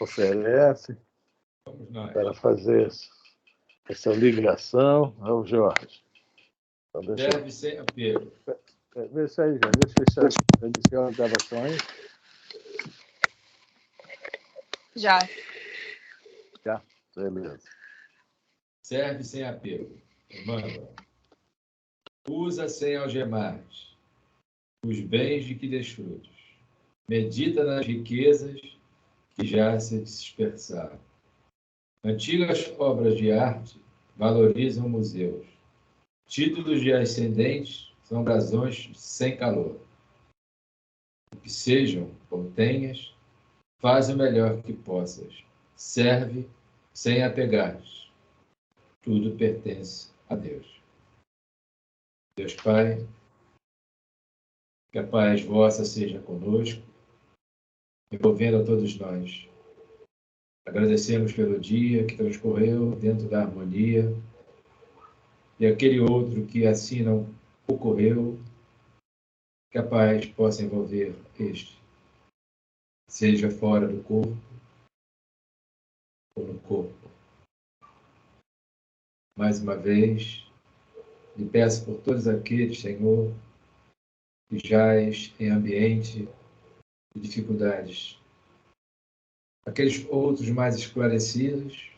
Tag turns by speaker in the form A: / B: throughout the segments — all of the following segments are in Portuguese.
A: oferece
B: Vamos nós.
A: para fazer essa ligação ao Jorge. Então,
B: Serve sem apego.
A: Vê isso aí, Jorge. Deixa eu iniciar as gravações.
C: Já.
A: Já? Beleza.
B: Serve sem apego. Emmanuel. Usa sem algemares os bens de que desfrutos. Medita nas riquezas que já se dispersaram. Antigas obras de arte valorizam museus. Títulos de ascendentes são brasões sem calor. O que sejam ou tenhas, faz o melhor que possas. Serve sem apegares. Tudo pertence a Deus. Deus Pai, que a paz vossa seja conosco, envolvendo a todos nós. Agradecemos pelo dia que transcorreu dentro da harmonia e aquele outro que assim não ocorreu, que a paz possa envolver este, seja fora do corpo ou no corpo. Mais uma vez, lhe peço por todos aqueles, Senhor, que jaz em ambiente de dificuldades. Aqueles outros mais esclarecidos,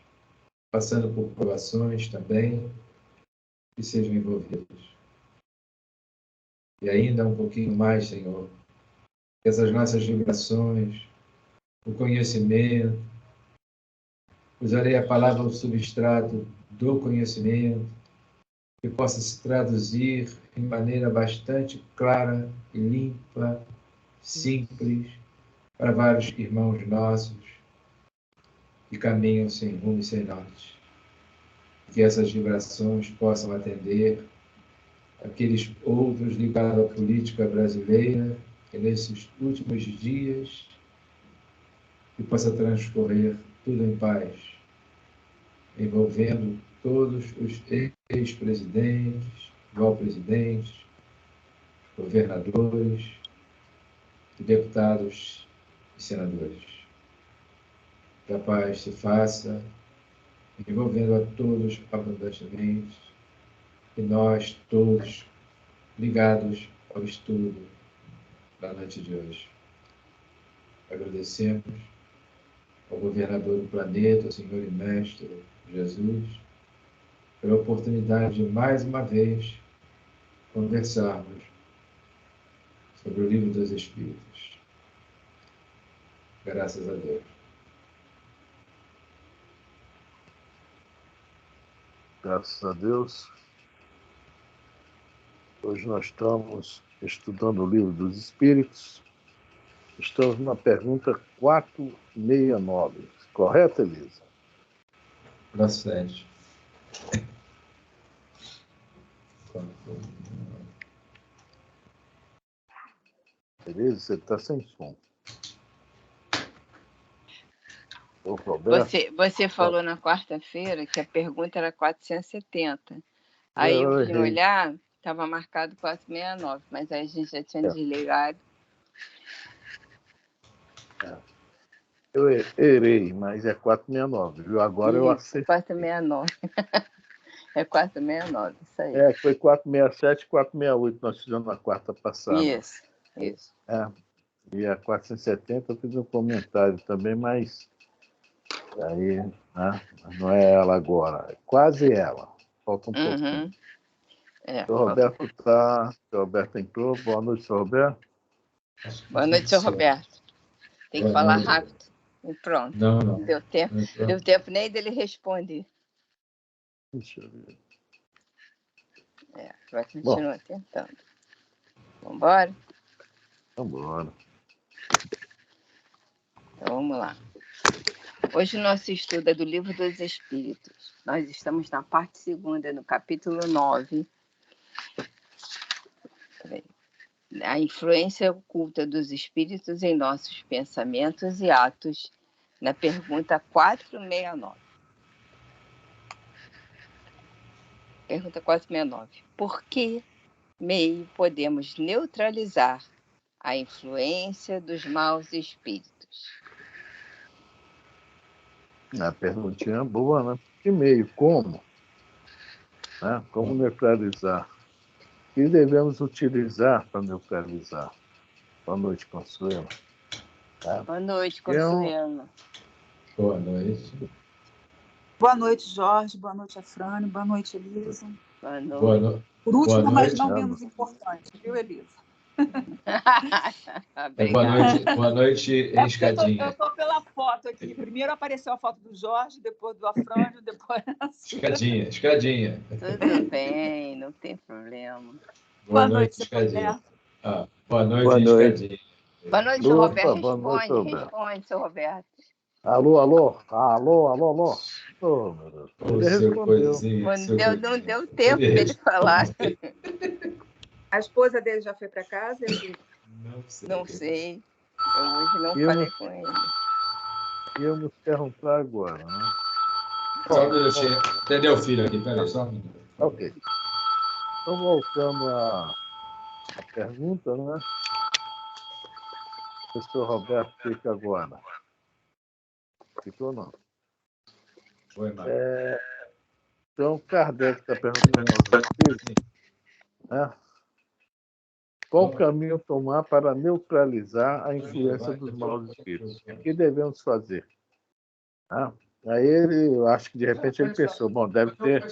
B: passando por provações também, que sejam envolvidos. E ainda um pouquinho mais, Senhor, que essas nossas vibrações, o conhecimento, usarei a palavra o substrato do conhecimento, que possa se traduzir em maneira bastante clara e limpa, simples, para vários irmãos nossos que caminham sem rumo e sem norte. Que essas vibrações possam atender aqueles outros ligados à política brasileira, que nesses últimos dias que possa transcorrer tudo em paz, envolvendo todos os ex-presidentes, atual-presidentes, governadores, deputados e senadores. Que a paz se faça, envolvendo a todos abundantemente, e nós todos ligados ao estudo da noite de hoje. Agradecemos ao governador do planeta, ao Senhor e Mestre Jesus, pela oportunidade de mais uma vez conversarmos sobre o Livro dos Espíritos. Graças a Deus.
A: Graças a Deus. Hoje nós estamos estudando o Livro dos Espíritos. Estamos na pergunta 469. Correto, Elisa?
B: Procede.
A: Elisa, você está sem som. Ô, Roberto.
C: Você falou na quarta-feira que a pergunta era 470. Aí eu vim olhar, estava marcado 469, mas aí a gente já tinha desligado.
A: Eu errei, mas é 469, viu? Agora eu acertei.
C: 469. É 469, isso aí.
A: É, foi 467 e 468 nós fizemos na quarta passada.
C: Isso.
A: E a 470 eu fiz um comentário também, mas aí, né, não é ela agora. É quase ela. Falta um pouquinho. O Roberto entrou. Boa noite, Sr. Roberto.
C: Boa noite, Sr. Roberto. Tem que falar rápido. E pronto.
B: Não.
C: Deu tempo nem dele responder.
A: Deixa eu ver.
C: Vai continuar tentando. Vamos embora?
A: Vamos embora.
C: Então, vamos lá. Hoje o nosso estudo é do Livro dos Espíritos. Nós estamos na parte 2ª, no capítulo 9. A influência oculta dos espíritos em nossos pensamentos e atos, na pergunta 469. Pergunta 469. Por que meio podemos neutralizar a influência dos maus espíritos?
A: A perguntinha boa, né? Primeiro, como? Né? Como neutralizar? O que devemos utilizar para neutralizar? Boa noite, Consuelo. Tá?
C: Boa noite, Consuelo.
B: Boa noite.
D: Boa noite, Jorge. Boa noite, Afrânio. Boa noite, Elisa.
C: Boa noite.
D: Por último, mas não menos importante, viu, Elisa?
B: Boa noite, Escadinha.
D: Eu estou pela foto aqui. Primeiro apareceu a foto do Jorge, depois do Afrânio, depois a sua.
B: Escadinha.
C: Tudo bem, não tem problema.
B: Boa noite, Escadinha. Boa noite, Escadinha.
C: Boa noite, seu Roberto. Responde, seu Roberto.
A: Alô. Oh, meu Deus.
B: Ele respondeu.
C: Não deu tempo dele falar.
D: A esposa dele já foi para casa?
C: Não sei. Eu hoje não falei com ele.
A: Íamos perguntar agora, né?
B: Só um minutinho. Entendeu, filho? Aqui, peraí, só um minuto.
A: Ok. Então, voltando à pergunta, né? O professor Roberto fica agora. Ficou não?
B: Foi, Marcos.
A: Então, Kardec está perguntando aos espíritos, né? Qual caminho tomar para neutralizar a influência dos maus espíritos? O que devemos fazer? Aí eu acho que de repente ele pensou, bom, deve ter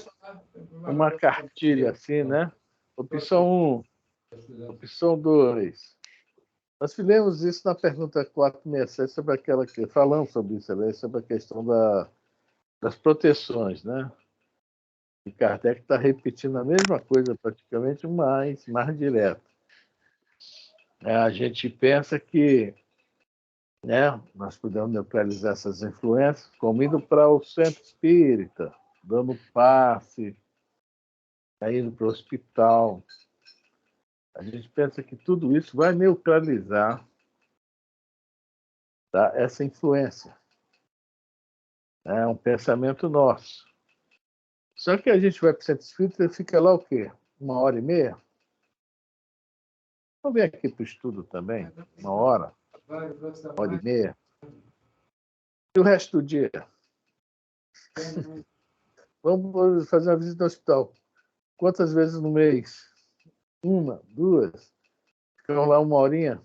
A: uma cartilha assim, né? Opção 1, opção 2. Nós fizemos isso na pergunta 467 sobre aquela que falamos sobre isso, sobre a questão das proteções, né? E Kardec está repetindo a mesma coisa praticamente, mais direto. A gente pensa que, né, nós podemos neutralizar essas influências como indo para o centro espírita, dando passe, indo para o hospital. A gente pensa que tudo isso vai neutralizar, tá, essa influência. É um pensamento nosso. Só que a gente vai para o centro espírita e fica lá o quê? 1h30? Vamos vir aqui para o estudo também, 1h, 1h30. E o resto do dia? Vamos fazer uma visita ao hospital. Quantas vezes no mês? 1, 2. Ficamos lá 1h.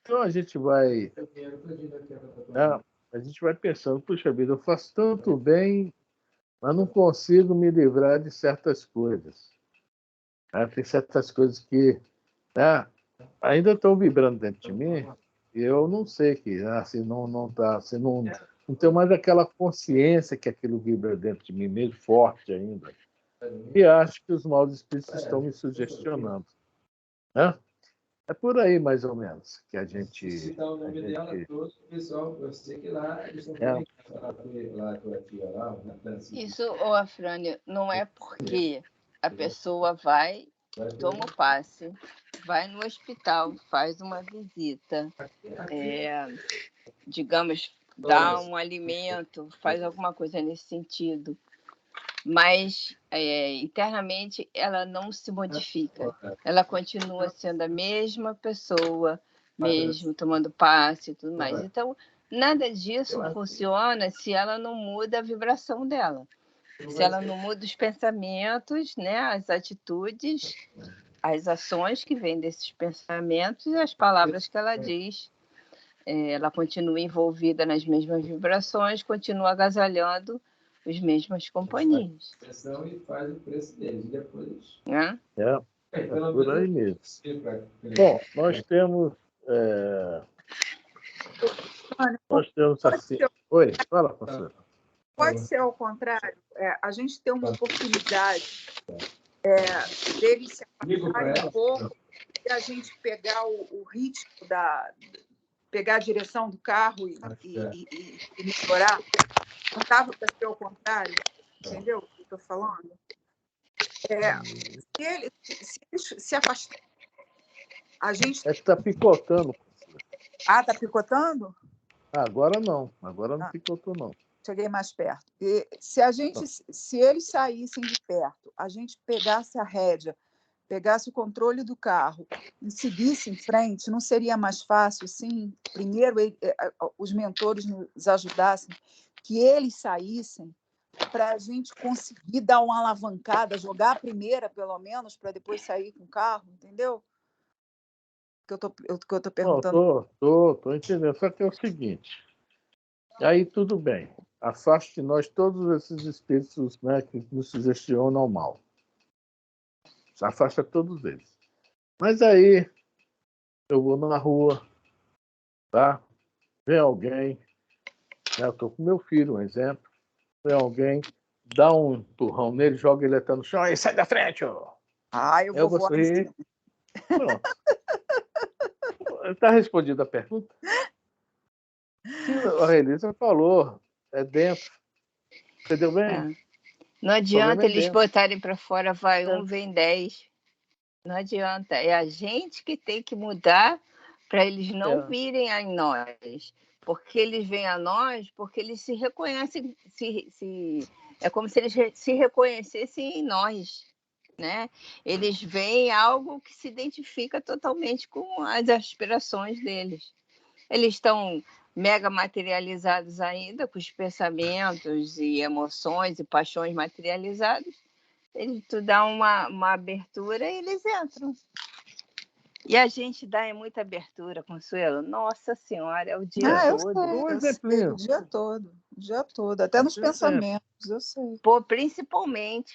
A: Então a gente vai... a gente vai pensando, puxa vida, eu faço tanto bem, mas não consigo me livrar de certas coisas. Tem certas coisas que ainda estão vibrando dentro de mim e eu não sei que se não tá, se não tenho mais aquela consciência que aquilo vibra dentro de mim mesmo, forte ainda. E acho que os maus espíritos estão me sugestionando. É por aí, mais ou menos, que a gente... Se citar o nome dela todo, pessoal, eu sei que lá eles estão lá com a tia lá.
C: Isso, Afrânio, não é porque a pessoa vai, toma o passe, vai no hospital, faz uma visita, digamos, dá um alimento, faz alguma coisa nesse sentido, mas internamente ela não se modifica, ela continua sendo a mesma pessoa, mesmo tomando passe e tudo mais. Então, nada disso funciona se ela não muda a vibração dela, se ela não muda os pensamentos, né, as atitudes, as ações que vêm desses pensamentos e as palavras que ela diz. Ela continua envolvida nas mesmas vibrações, continua agasalhando as mesmas companhias.
B: E faz o preço deles, depois...
A: É por aí mesmo. Bom, nós temos... nós temos assim... Oi, fala, professor.
D: Pode ser ao contrário. A gente tem uma oportunidade dele se afastar um pouco e a gente pegar o ritmo pegar a direção do carro e melhorar. Não estava para ser ao contrário, entendeu o que eu estou falando? Se ele se afastar, a gente...
A: Está picotando.
D: Está picotando?
A: Agora não picotou, não.
D: Cheguei mais perto. E se eles saíssem de perto, a gente pegasse a rédea pegasse o controle do carro e seguisse em frente, não seria mais fácil, sim? Primeiro, os mentores nos ajudassem, que eles saíssem, para a gente conseguir dar uma alavancada, jogar a primeira, pelo menos, para depois sair com o carro, entendeu? Que eu tô perguntando.
A: Estou entendendo. Só que é o seguinte, aí tudo bem, afaste de nós todos esses espíritos, né, que nos sugestionam ao mal. Afasta todos eles. Mas aí eu vou na rua, tá? Vem alguém, né? Eu estou com meu filho, um exemplo. Vem alguém, dá um empurrão nele, joga ele até no chão, aí sai da frente, ó.
D: Eu vou
A: sorrir. Pronto. Está respondida a pergunta? Sim, a Elisa falou, é dentro. Entendeu bem?
C: Não adianta eles botarem para fora, vai um, vem 10. Não adianta. É a gente que tem que mudar para eles não virem a nós. Porque eles vêm a nós, porque eles se reconhecem, é como se eles se reconhecessem em nós, né? Eles veem algo que se identifica totalmente com as aspirações deles. Eles estão mega materializados ainda, com os pensamentos e emoções e paixões materializadas. Tu dá uma abertura e eles entram. E a gente dá muita abertura, Consuelo. Nossa Senhora, é o dia todo.
D: Eu sei, o dia todo. Até nos pensamentos, eu sei.
C: Pô, principalmente.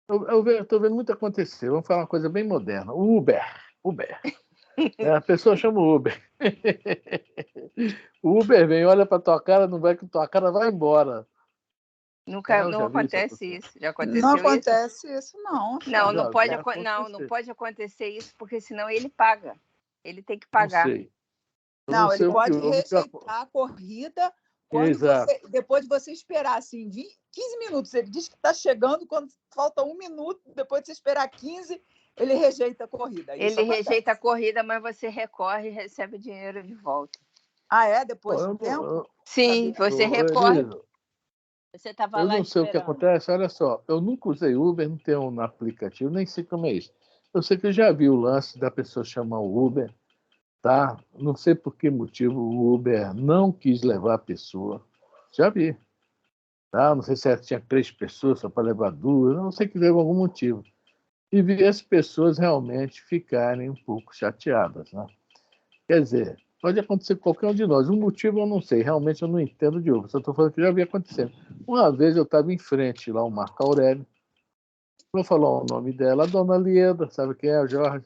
A: Eu estou vendo muito acontecer. Vamos falar uma coisa bem moderna. Uber. A pessoa chama o Uber. O Uber vem, olha para tua cara, não vai que tua cara vai embora.
C: Não acontece isso. Já aconteceu
D: isso? Não acontece isso, não.
C: Não pode acontecer isso, porque senão ele paga. Ele tem que pagar.
D: Não, ele pode rejeitar a corrida depois de você esperar assim, 15 minutos. Ele diz que está chegando, quando falta 1 minuto, depois de você esperar 15, ele rejeita a corrida.
C: Ele rejeita a corrida, mas você recorre e recebe o dinheiro de volta.
D: Depois de um tempo?
C: Sim, você recorre. Você estava lá
A: esperando. Eu não sei o que acontece. Olha só, eu nunca usei Uber, não tenho um aplicativo, nem sei como é isso. Eu sei que eu já vi o lance da pessoa chamar o Uber, tá? Não sei por que motivo o Uber não quis levar a pessoa. Já vi. Tá? Não sei se tinha 3 pessoas só para levar 2, não sei que teve algum motivo. E vi as pessoas realmente ficarem um pouco chateadas, né? Quer dizer, pode acontecer com qualquer um de nós. Um motivo eu não sei, realmente eu não entendo de Uber. Só estou falando que já vi acontecendo. Uma vez eu estava em frente lá, o Marco Aurélio. Vou falar o nome dela, a dona Lieda, sabe quem é? A Jorge.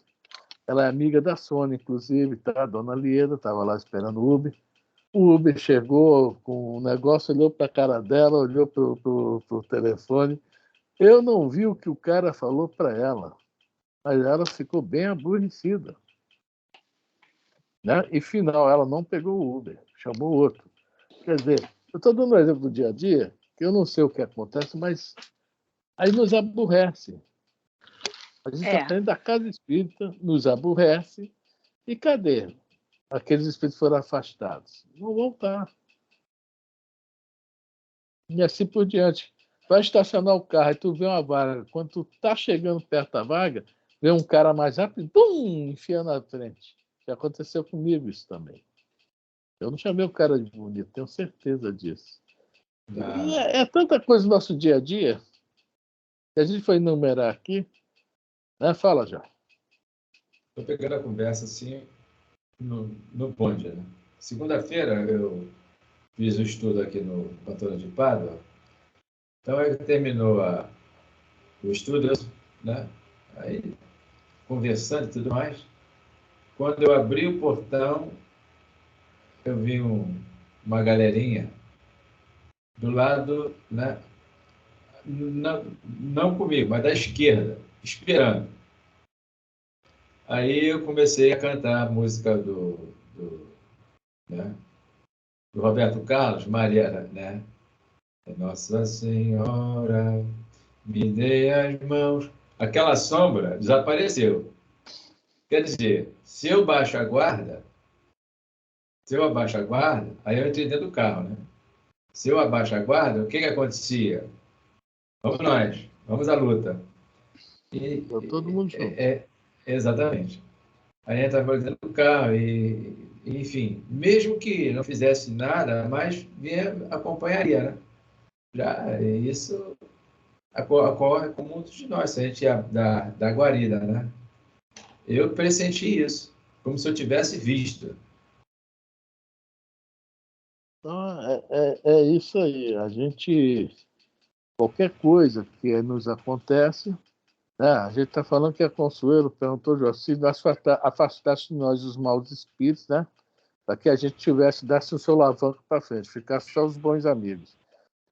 A: Ela é amiga da Sônia, inclusive, tá? A dona Lieda estava lá esperando o Uber. O Uber chegou com um negócio, olhou para a cara dela, olhou para o telefone. Eu não vi o que o cara falou para ela, mas ela ficou bem aborrecida. Né? E, final, ela não pegou o Uber, chamou outro. Quer dizer, eu estou dando um exemplo do dia a dia, que eu não sei o que acontece, mas aí nos aborrece. A gente está dentro da casa espírita, nos aborrece, e cadê? Aqueles espíritos foram afastados. Vão voltar. E assim por diante. Vai estacionar o carro e tu vê uma vaga. Quando tu tá chegando perto da vaga, vem um cara mais rápido, pum, enfia na frente. Já aconteceu comigo isso também. Eu não chamei o cara de bonito, tenho certeza disso. E é tanta coisa no nosso dia a dia que a gente foi enumerar aqui. Né? Fala, já.
B: Estou pegando a conversa assim no bonde. Né? Segunda-feira eu fiz o estudo aqui no Pantano de Pádua. Então, aí terminou o estudo, né? Aí, conversando e tudo mais. Quando eu abri o portão, eu vi uma galerinha do lado, né? Não comigo, mas da esquerda, esperando. Aí eu comecei a cantar a música né? do Roberto Carlos, Maria, né? Nossa Senhora, me dê as mãos. Aquela sombra desapareceu. Quer dizer, se eu abaixo a guarda, aí eu entrei dentro do carro, né? Se eu abaixo a guarda, o que acontecia? Vamos nós, vamos à luta.
A: Todo mundo junto.
B: Exatamente. A gente estava dentro do carro enfim, mesmo que não fizesse nada, mas acompanharia, né? Já isso ocorre com muitos de nós, se a gente ia da guarida, né? Eu pressenti isso, como se eu tivesse visto.
A: Então, é isso aí. A gente, qualquer coisa que nos acontece, né? A gente está falando que a Consuelo perguntou, se afastasse de nós os maus espíritos, né? Para que a gente desse o seu alavanco para frente, ficasse só os bons amigos.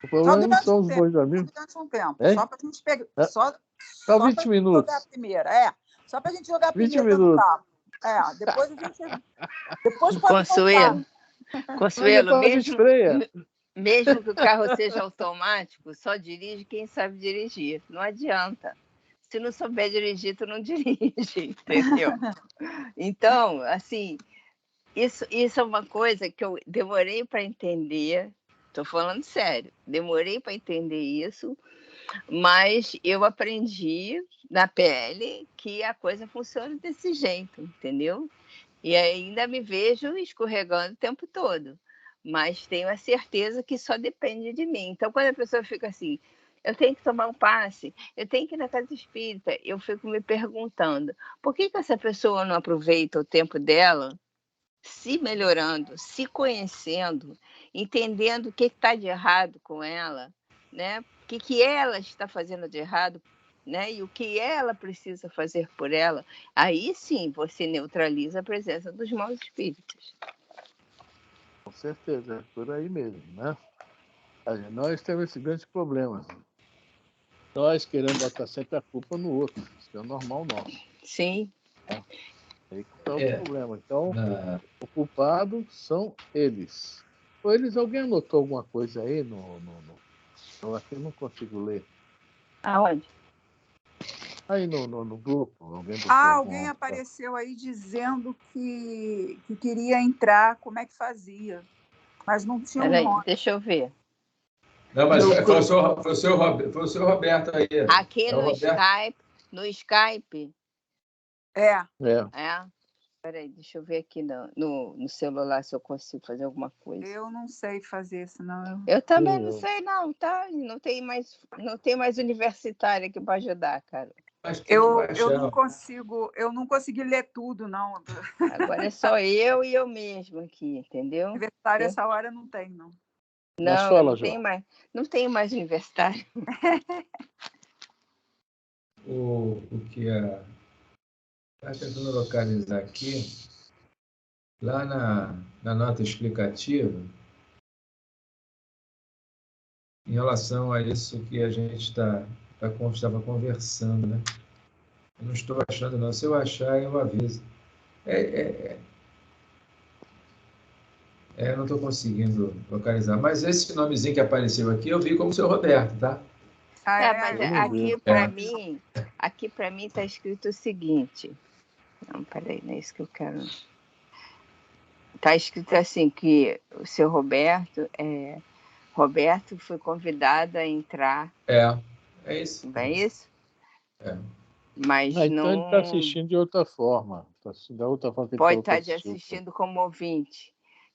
A: O problema não são os bons amigos.
D: Só durante um tempo.
A: É?
D: Só para a gente pegar.
A: Só 20 minutos.
D: Jogar a primeira. Só para a gente jogar a
A: 20
D: primeira no
A: minutos.
D: carro. Depois a gente. Depois pode
C: Consuelo, mesmo que o carro seja automático, só dirige quem sabe dirigir. Não adianta. Se não souber dirigir, tu não dirige, entendeu? Então, assim, isso é uma coisa que eu demorei para entender. Estou falando sério. Demorei para entender isso, mas eu aprendi na pele que a coisa funciona desse jeito, entendeu? E ainda me vejo escorregando o tempo todo, mas tenho a certeza que só depende de mim. Então, quando a pessoa fica assim, eu tenho que tomar um passe, eu tenho que ir na casa espírita, eu fico me perguntando, por que essa pessoa não aproveita o tempo dela se melhorando, se conhecendo, entendendo o que está de errado com ela, né? O que ela está fazendo de errado, né? E o que ela precisa fazer por ela. Aí sim você neutraliza a presença dos maus espíritos.
A: Com certeza, é por aí mesmo, né? Nós temos esse grande problema. Nós queremos botar sempre a culpa no outro. Isso é normal nosso.
C: Sim.
A: Aí que está o problema. Então, o culpado são eles. Ou eles, alguém anotou alguma coisa aí aqui eu não consigo ler.
C: Aonde?
A: Aí no grupo.
D: Alguém apareceu aí dizendo que queria entrar, como é que fazia? Mas não tinha um nome.
C: Deixa eu ver.
B: Não, mas foi o seu Roberto aí.
C: Aqui no Skype.
D: É.
C: Peraí, deixa eu ver aqui no celular se eu consigo fazer alguma coisa.
D: Eu não sei fazer isso, não.
C: Eu também não sei, não, tá? Não tem mais universitária aqui para ajudar, cara.
D: Eu não consegui ler tudo, não.
C: Agora é só eu e eu mesmo aqui, entendeu?
D: Universitário essa hora não tem, não.
C: Não tem mais universitário.
B: O que está tentando localizar aqui, lá na nota explicativa, em relação a isso que a gente estava conversando, né? Eu não estou achando, não. Se eu achar, eu aviso. Eu não estou conseguindo localizar. Mas esse nomezinho que apareceu aqui, eu vi como o seu Roberto, tá?
C: Mas aqui para mim está escrito o seguinte. Não, peraí, não é isso que eu quero. Está escrito assim, que o seu Roberto foi convidado a entrar.
B: É isso.
C: Não é isso? Mas
A: então
C: não...
A: ele está assistindo de outra forma. Está assistindo da outra forma que
C: pode estar assistindo como ouvinte.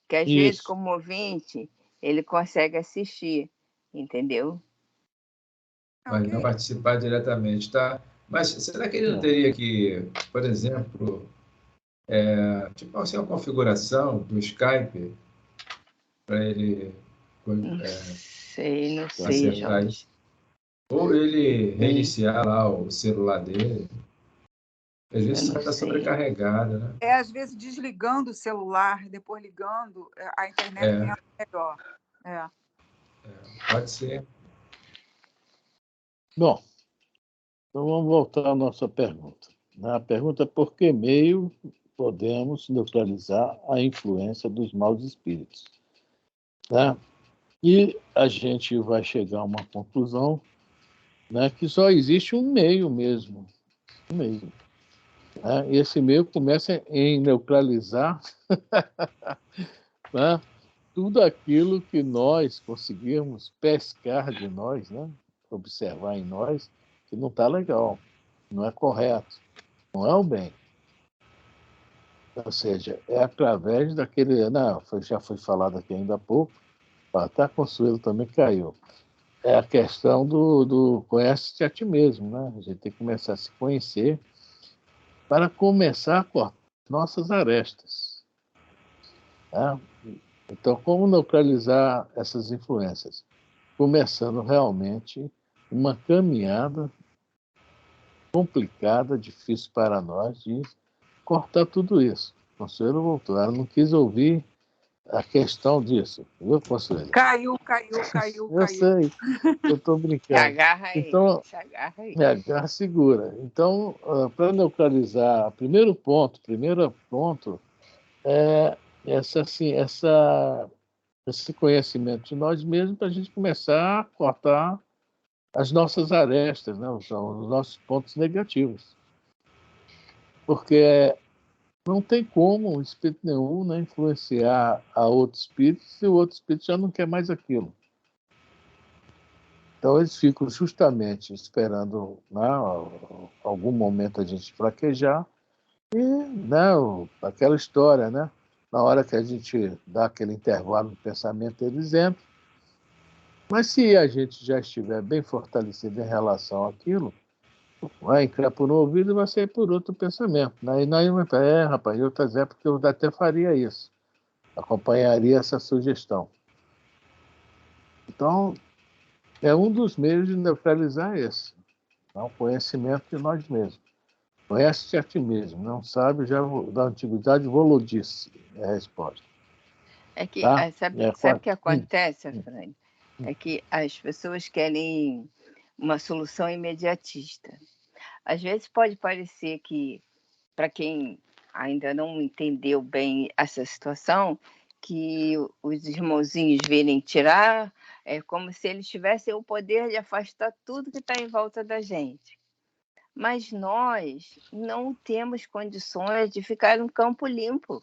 C: Que às vezes, como ouvinte, ele consegue assistir, entendeu?
B: Mas não participar diretamente, tá? Mas será que ele não teria que, por exemplo, tipo assim, uma configuração do Skype para ele
C: não sei, Jorge.
B: Ou ele reiniciar lá o celular dele. Às vezes vai estar sobrecarregado, né?
D: Às vezes desligando o celular, depois ligando, a internet entra melhor.
B: Pode ser.
A: Bom, então vamos voltar à nossa pergunta. A pergunta é por que meio podemos neutralizar a influência dos maus espíritos? Né? E a gente vai chegar a uma conclusão, né, que só existe um meio mesmo. Né? E esse meio começa em neutralizar né, tudo aquilo que nós conseguirmos pescar de nós, né, observar em nós, que não está legal. não é correto, não é o bem. Ou seja, é através daquele... Não, já foi falado aqui ainda há pouco, até a Consuelo também caiu. É a questão do conhece-te a ti mesmo, né? A gente tem que começar a se conhecer para começar a cortar nossas arestas. Né? Então, como neutralizar essas influências? Começando realmente uma caminhada complicada, difícil para nós, de cortar tudo isso. O Consuelo voltou, ela não quis ouvir a questão disso, viu, Consuelo?
D: Caiu.
A: Eu sei, eu estou brincando.
C: Se agarra aí,
A: então,
C: se agarra aí.
A: Agarra segura. Então, para neutralizar, primeiro ponto é esse conhecimento de nós mesmos para a gente começar a cortar as nossas arestas, né? Os nossos pontos negativos. Porque não tem como um espírito nenhum, né, influenciar a outro espírito se o outro espírito já não quer mais aquilo. Então, eles ficam justamente esperando, né, algum momento a gente fraquejar e, né, aquela história, né? Na hora que a gente dá aquele intervalo no pensamento, eles entram. Mas se a gente já estiver bem fortalecido em relação àquilo, vai entrar por um ouvido e vai sair por outro pensamento. Aí nós vamos falar, rapaz, eu estou dizendo porque eu até faria isso. Acompanharia essa sugestão. Então, é um dos meios de neutralizar esse. O conhecimento de nós mesmos. Conhece-te a ti mesmo. Não sabe, já da antiguidade, volodice é a resposta.
C: É que,
A: tá?
C: sabe o que acontece, Afrânio? É que as pessoas querem uma solução imediatista. Às vezes pode parecer que, para quem ainda não entendeu bem essa situação, que os irmãozinhos virem tirar, é como se eles tivessem o poder de afastar tudo que está em volta da gente. Mas nós não temos condições de ficar em um campo limpo.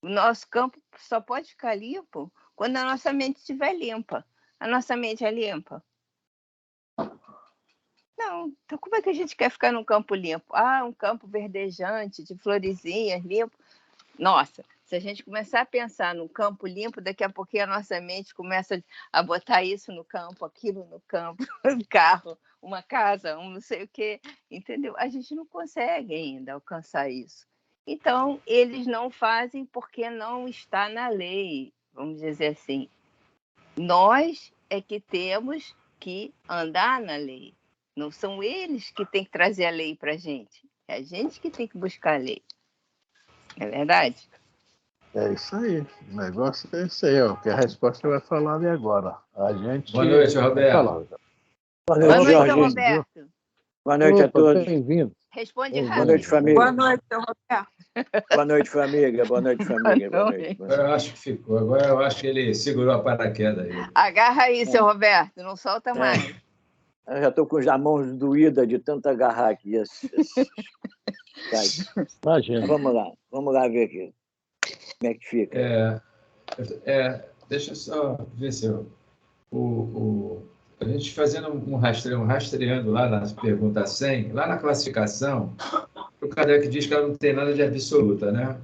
C: O nosso campo só pode ficar limpo quando a nossa mente estiver limpa. A nossa mente é limpa? Não. Então, como é que a gente quer ficar num campo limpo? Ah, um campo verdejante, de florezinhas, limpo. Nossa, se a gente começar a pensar num campo limpo, daqui a pouquinho a nossa mente começa a botar isso no campo, aquilo no campo, um carro, uma casa, um não sei o quê, entendeu? A gente não consegue ainda alcançar isso. Então, eles não fazem porque não está na lei, vamos dizer assim. Nós é que temos que andar na lei. Não são eles que têm que trazer a lei para a gente. É a gente que tem que buscar a lei. É verdade?
A: É isso aí. O negócio é isso aí, ó, que a resposta vai falar ali agora. A gente...
B: Boa noite, Roberto.
C: Boa noite, Roberto.
E: Boa noite a todos.
A: Bem-vindo.
C: Responde rápido.
E: Boa noite, família.
D: Boa noite, Roberto.
E: Boa noite, família. Boa noite, família. Boa noite.
B: Agora eu acho que ficou. Agora eu acho que ele segurou a paraquedas aí.
C: Agarra aí, seu Roberto. Não solta mais.
E: Eu já estou com as mãos doídas de tanto agarrar aqui.
A: Imagina.
E: Vamos lá ver aqui. Como é que fica?
B: Deixa eu só ver se a gente fazendo rastreando lá na pergunta 100, lá na classificação, o Kardec diz que ela não tem nada de absoluta, né?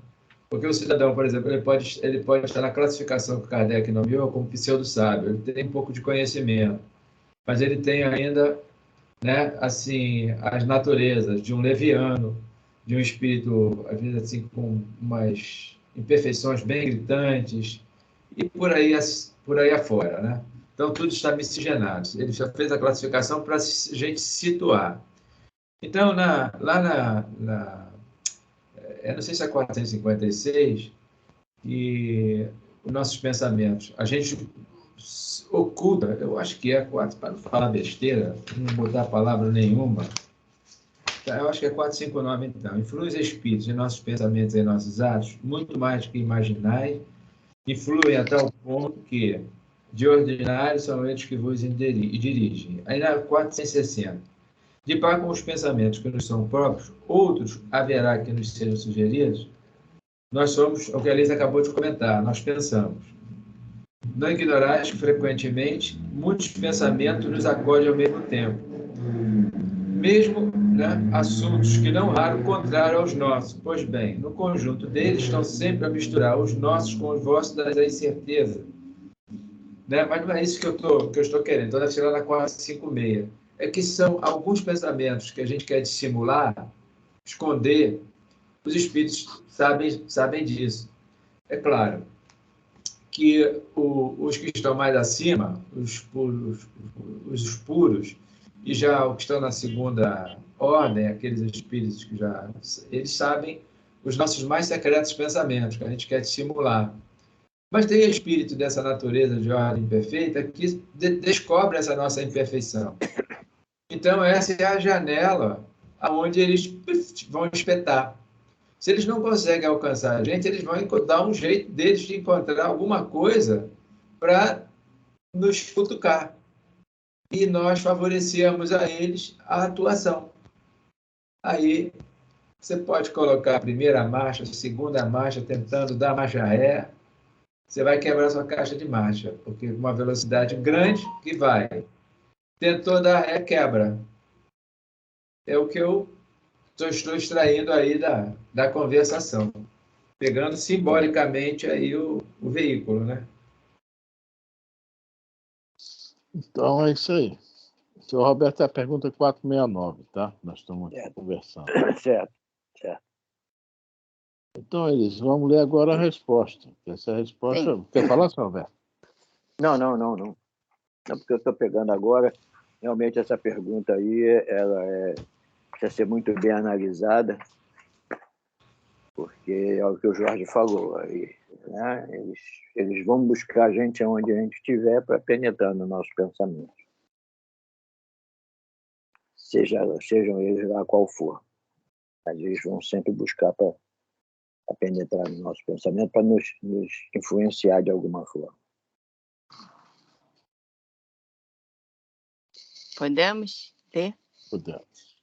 B: Porque o cidadão, por exemplo, ele pode estar na classificação que o Kardec nomeou como pseudo-sábio, ele tem um pouco de conhecimento, mas ele tem ainda, né, assim, as naturezas de um leviano, de um espírito, às vezes, assim, com umas imperfeições bem gritantes, e por aí afora, né? Então, tudo está miscigenado. Ele já fez a classificação para a gente se situar. Então, eu não sei se é 456, e os nossos pensamentos, a gente oculta, eu acho que é 4, para não falar besteira, não botar palavra nenhuma, eu acho que é 459, então. Influem os espíritos em nossos pensamentos e em nossos atos, muito mais do que imaginais, influem até o ponto que, de ordinário, são eles que vos dirigem. Aí na 460. De par com os pensamentos que nos são próprios, outros haverá que nos sejam sugeridos, nós somos, o que a Liz acabou de comentar, nós pensamos. Não ignorais que, frequentemente, muitos pensamentos nos acodem ao mesmo tempo. mesmo, né, assuntos que não raro contrário aos nossos. Pois bem, no conjunto deles estão sempre a misturar os nossos com os vossos da incerteza. Né? Mas não é isso que eu estou querendo. Estou na tirada 456. É que são alguns pensamentos que a gente quer dissimular, esconder. Os espíritos sabem disso. É claro que os que estão mais acima, os puros, e já os que estão na segunda ordem, aqueles espíritos que já... Eles sabem os nossos mais secretos pensamentos, que a gente quer dissimular. Mas tem espírito dessa natureza de ordem perfeita que descobre essa nossa imperfeição. Então, essa é a janela aonde eles vão espetar. Se eles não conseguem alcançar a gente, eles vão dar um jeito deles de encontrar alguma coisa para nos cutucar. E nós favorecemos a eles a atuação. Aí, você pode colocar a primeira marcha, a segunda marcha, tentando dar marcha ré, você vai quebrar sua caixa de marcha, porque uma velocidade grande que vai. Tentou dar ré, quebra. É o que eu estou extraindo aí da conversação, pegando simbolicamente aí o veículo, né?
A: Então, é isso aí. O senhor Roberto, a pergunta 469, tá? Nós estamos conversando.
E: Certo.
A: Então, Elis, vamos ler agora a resposta. Essa resposta...
C: Sim.
A: Quer falar, senhor Roberto?
E: Não. Não, porque eu estou pegando agora. Realmente, essa pergunta aí, ela precisa ser muito bem analisada, porque é o que o Jorge falou. Aí, né? Eles vão buscar a gente onde a gente estiver para penetrar no nosso pensamento. Sejam eles lá qual for. Mas eles vão sempre buscar para penetrar no nosso pensamento, para nos influenciar de alguma forma.
C: Podemos ler?
A: Podemos.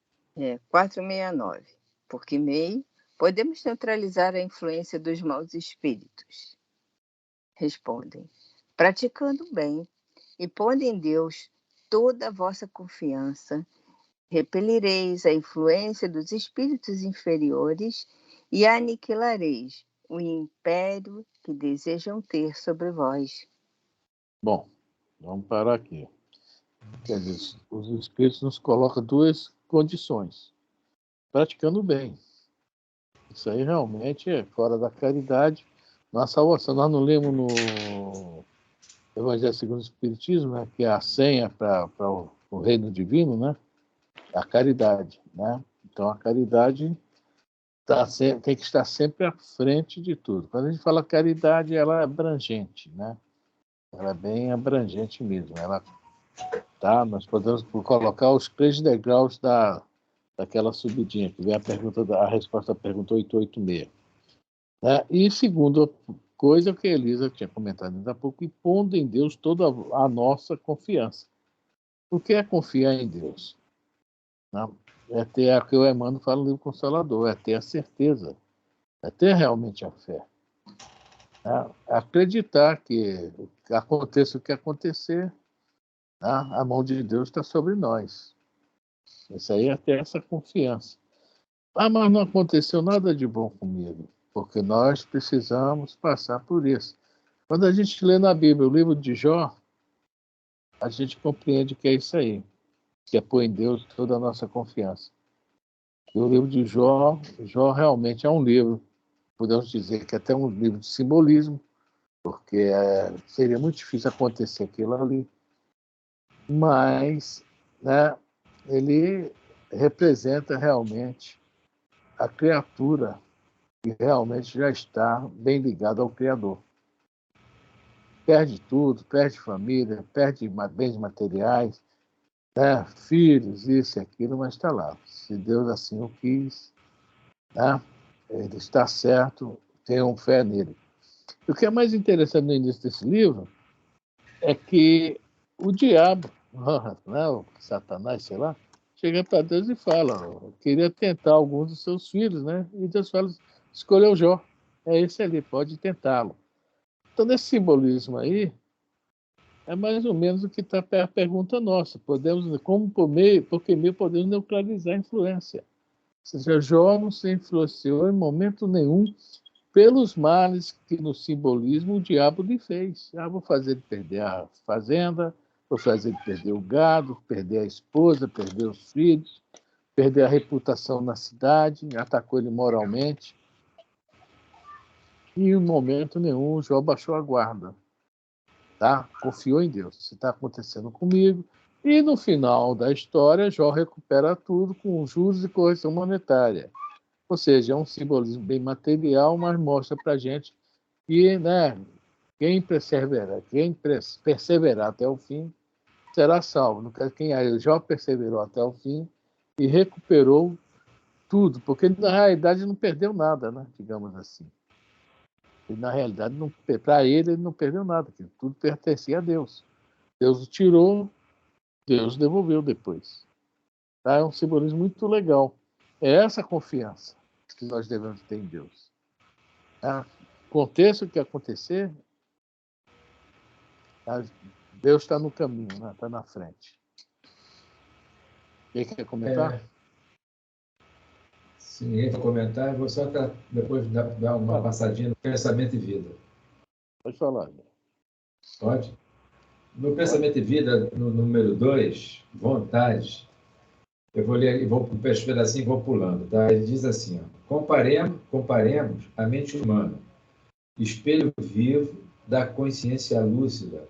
C: 469. Porque meio podemos neutralizar a influência dos maus espíritos? Respondem, praticando o bem e pondo em Deus toda a vossa confiança, repelireis a influência dos espíritos inferiores e aniquilareis o império que desejam ter sobre vós.
A: Bom, vamos parar aqui. Quer dizer, os espíritos nos colocam duas condições. Praticando o bem. Isso aí realmente é fora da caridade. Nossa salvação, nós não lemos no Evangelho segundo o Espiritismo, né, que é a senha para o reino divino, né? A caridade, né? Então, a caridade tem que estar sempre à frente de tudo. Quando a gente fala caridade, ela é abrangente, né? Ela é bem abrangente mesmo. Nós podemos colocar os 3 degraus daquela subidinha, que vem a resposta à pergunta 886. Né? E segunda coisa que a Elisa tinha comentado ainda há pouco, e pondo em Deus toda a nossa confiança. O que é confiar em Deus? Né? É ter, o que o Emmanuel fala no livro Consolador, é ter a certeza, é ter realmente a fé. Né? Acreditar que aconteça o que acontecer, né? A mão de Deus está sobre nós. Isso aí é ter essa confiança. Mas não aconteceu nada de bom comigo, porque nós precisamos passar por isso. Quando a gente lê na Bíblia o livro de Jó, a gente compreende que é isso aí, que é pôr em Deus toda a nossa confiança. E o livro de Jó realmente é um livro, podemos dizer que é até um livro de simbolismo, porque seria muito difícil acontecer aquilo ali, mas, né, ele representa realmente a criatura que realmente já está bem ligada ao Criador. Perde tudo, perde família, perde bens materiais, né, filhos, isso e aquilo, mas está lá. Se Deus assim o quis, né, ele está certo, tenham fé nele. O que é mais interessante no início desse livro é que o diabo, né, o Satanás, sei lá, chega para Deus e fala, queria tentar alguns dos seus filhos, né? E Deus fala, escolheu Jó, é esse ali, pode tentá-lo. Então, nesse simbolismo aí, É mais ou menos o que está a pergunta nossa. Por que meio podemos neutralizar a influência? Ou seja, Jó não se influenciou em momento nenhum pelos males que no simbolismo o diabo lhe fez. Vou fazer ele perder a fazenda, vou fazer ele perder o gado, perder a esposa, perder os filhos, perder a reputação na cidade, atacou ele moralmente. E em momento nenhum Jó baixou a guarda. Tá? Confiou em Deus. Isso está acontecendo comigo. E no final da história, Jó recupera tudo com juros e correção monetária. Ou seja, é um simbolismo bem material, mas mostra para a gente que, né, quem perseverar até o fim será salvo. Jó perseverou até o fim e recuperou tudo, porque na realidade não perdeu nada, né, digamos assim. E, na realidade, para ele não perdeu nada, porque tudo pertencia a Deus. Deus o tirou, Deus devolveu depois. Tá? É um simbolismo muito legal. É essa confiança que nós devemos ter em Deus. Tá? Aconteça o que acontecer, tá? Deus está no caminho, está na frente. Quem quer comentar?
B: Sim, ninguém quer comentar. Eu vou só depois dar uma passadinha no Pensamento e Vida.
A: Pode falar.
B: Pode? No Pensamento e Vida, no número 2, Vontade, eu vou ler, vou para o pedacinho e vou pulando. Tá? Ele diz assim, ó, comparemos a mente humana, espelho vivo da consciência lúcida,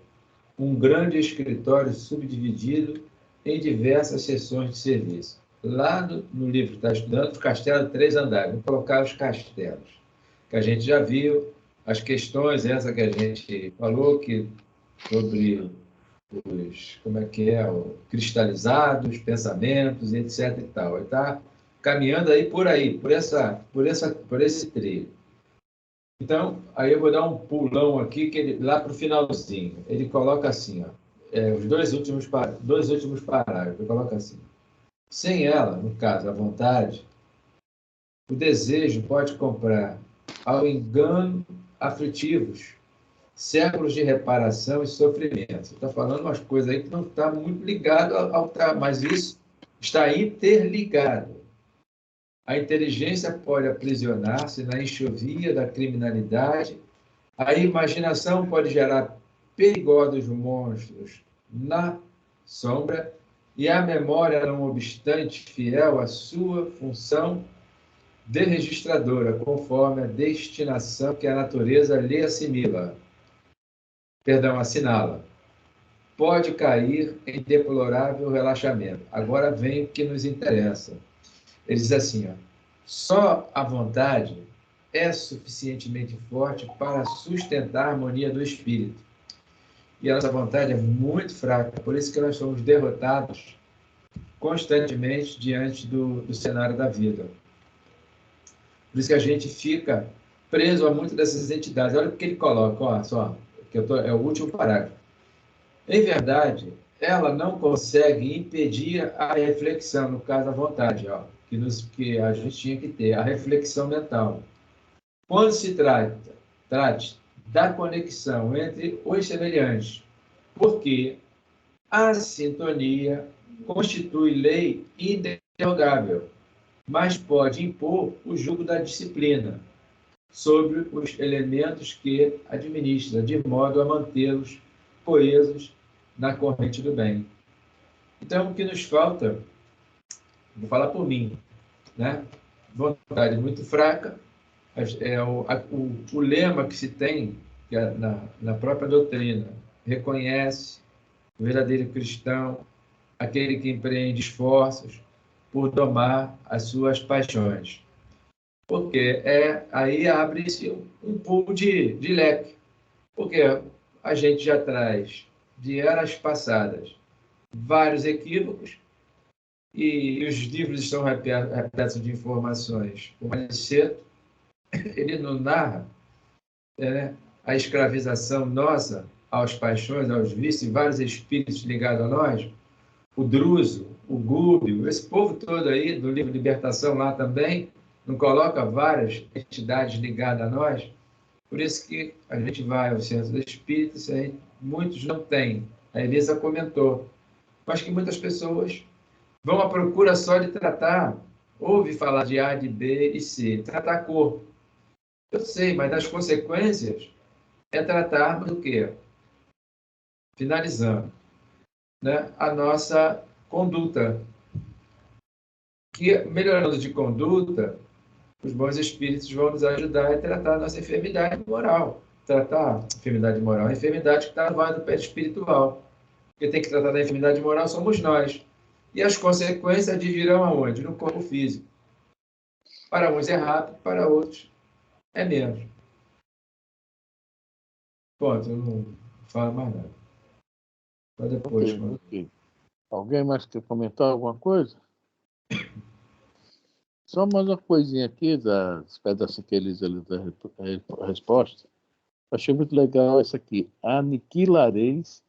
B: um grande escritório subdividido em diversas seções de serviço. Lá no livro que está estudando, Castelo de 3 Andares. Vou colocar os castelos, que a gente já viu, as questões, essa que a gente falou, sobre os, cristalizados, pensamentos, etc. e tal. Ele está caminhando por esse trilho. Então, aí eu vou dar um pulão aqui, lá para o finalzinho. Ele coloca assim, ó, os dois últimos parágrafos. Ele coloca assim: sem ela, no caso, a vontade, o desejo pode comprar ao engano aflitivos séculos de reparação e sofrimento. Você está falando umas coisas aí que não está muito ligado ao mas isso está interligado. A inteligência pode aprisionar-se na enxovia da criminalidade, a imaginação pode gerar perigosos monstros na sombra, e a memória, não obstante, fiel à sua função de registradora, conforme a destinação que a natureza lhe assinala, pode cair em deplorável relaxamento. Agora vem o que nos interessa. Ele diz assim, ó, só a vontade é suficientemente forte para sustentar a harmonia do espírito. E a nossa vontade é muito fraca, por isso que nós somos derrotados constantemente diante do cenário da vida. Por isso que a gente fica preso a muitas dessas entidades. Olha o que ele coloca, ó, só, é o último parágrafo. Em verdade, ela não consegue impedir a reflexão, no caso da vontade, ó, que a gente tinha que ter, a reflexão mental. Quando se trate da conexão entre os semelhantes, porque a sintonia constitui lei inderrogável, mas pode impor o jugo da disciplina sobre os elementos que administra, de modo a mantê-los coesos na corrente do bem. Então, o que nos falta, vou falar por mim, né? Vontade muito fraca, o lema que se tem que é na própria doutrina, reconhece o verdadeiro cristão, aquele que empreende esforços por domar as suas paixões. Porque aí abre-se um pulo de leque. Porque a gente já traz de eras passadas vários equívocos e os livros estão repletos de informações. O Maniceto, ele não narra a escravização nossa às paixões, aos vícios, e vários espíritos ligados a nós. O Druso, o Gúbio, esse povo todo aí, do livro Libertação lá também, não coloca várias entidades ligadas a nós. Por isso que a gente vai ao centro do espírito, muitos não têm A Elisa comentou. Acho que muitas pessoas vão à procura só de tratar, ouve falar de A, de B e C, tratar corpo. Eu sei, mas as consequências é tratar do quê? Finalizando, né? A nossa conduta. Que, melhorando de conduta, os bons espíritos vão nos ajudar a tratar a nossa enfermidade moral. Tratar a enfermidade moral, a enfermidade que está no pé espiritual. Quem tem que tratar da enfermidade moral somos nós. E as consequências advirão aonde? No corpo físico. Para uns é rápido, para outros é menos. Ponto, eu não falo mais nada. Só depois.
A: Ok. Alguém mais quer comentar alguma coisa? Só mais uma coisinha aqui, das pedaços que eles ali da resposta. Achei muito legal essa aqui. Aniquilareis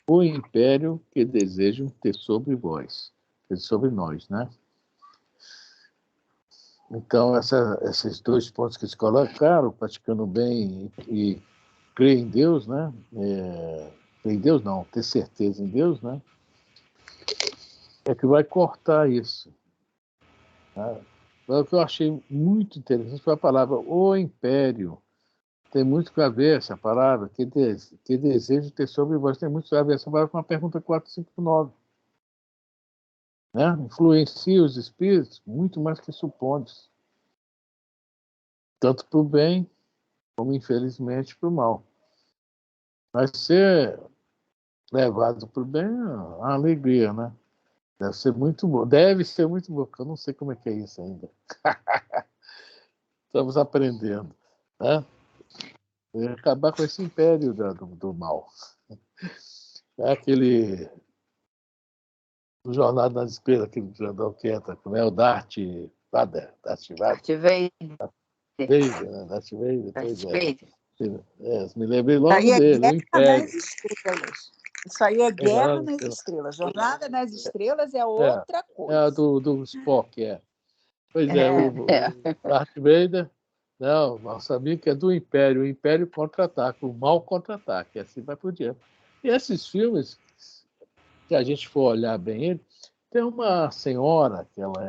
A: o império que desejam ter sobre vós. Sobre nós, né? Então, esses dois pontos que se colocaram, praticando bem e crer em Deus, né? Crer em Deus não, ter certeza em Deus, né? É que vai cortar isso. Tá? O que eu achei muito interessante foi a palavra o império. Tem muito a ver essa palavra, que desejo ter sobre vós, tem muito a ver essa palavra com a pergunta 459. Né? Influencia os espíritos muito mais que supondes. Tanto para o bem, como infelizmente para o mal. Mas ser levado para o bem é uma alegria, né? Deve ser muito bom. Deve ser muito bom, porque eu não sei como é que é isso ainda. Estamos aprendendo. Né? E acabar com esse império do mal. É aquele do Jornada nas Estrelas, aquele grandão que entra, como é o Darth Vader. Darth Vader, né? Darth Vader, pois é. Me lembrei logo dele, o Império.
D: Nas Estrelas. Isso aí é Guerra nas Estrelas. Jornada nas Estrelas é outra coisa.
A: É a do Spock, é. Pois o Darth Vader, não sabia que é do Império. O Império contra-ataca, o mal contra-ataca, e assim vai por diante. E esses filmes, se a gente for olhar bem ele, tem uma senhora que ela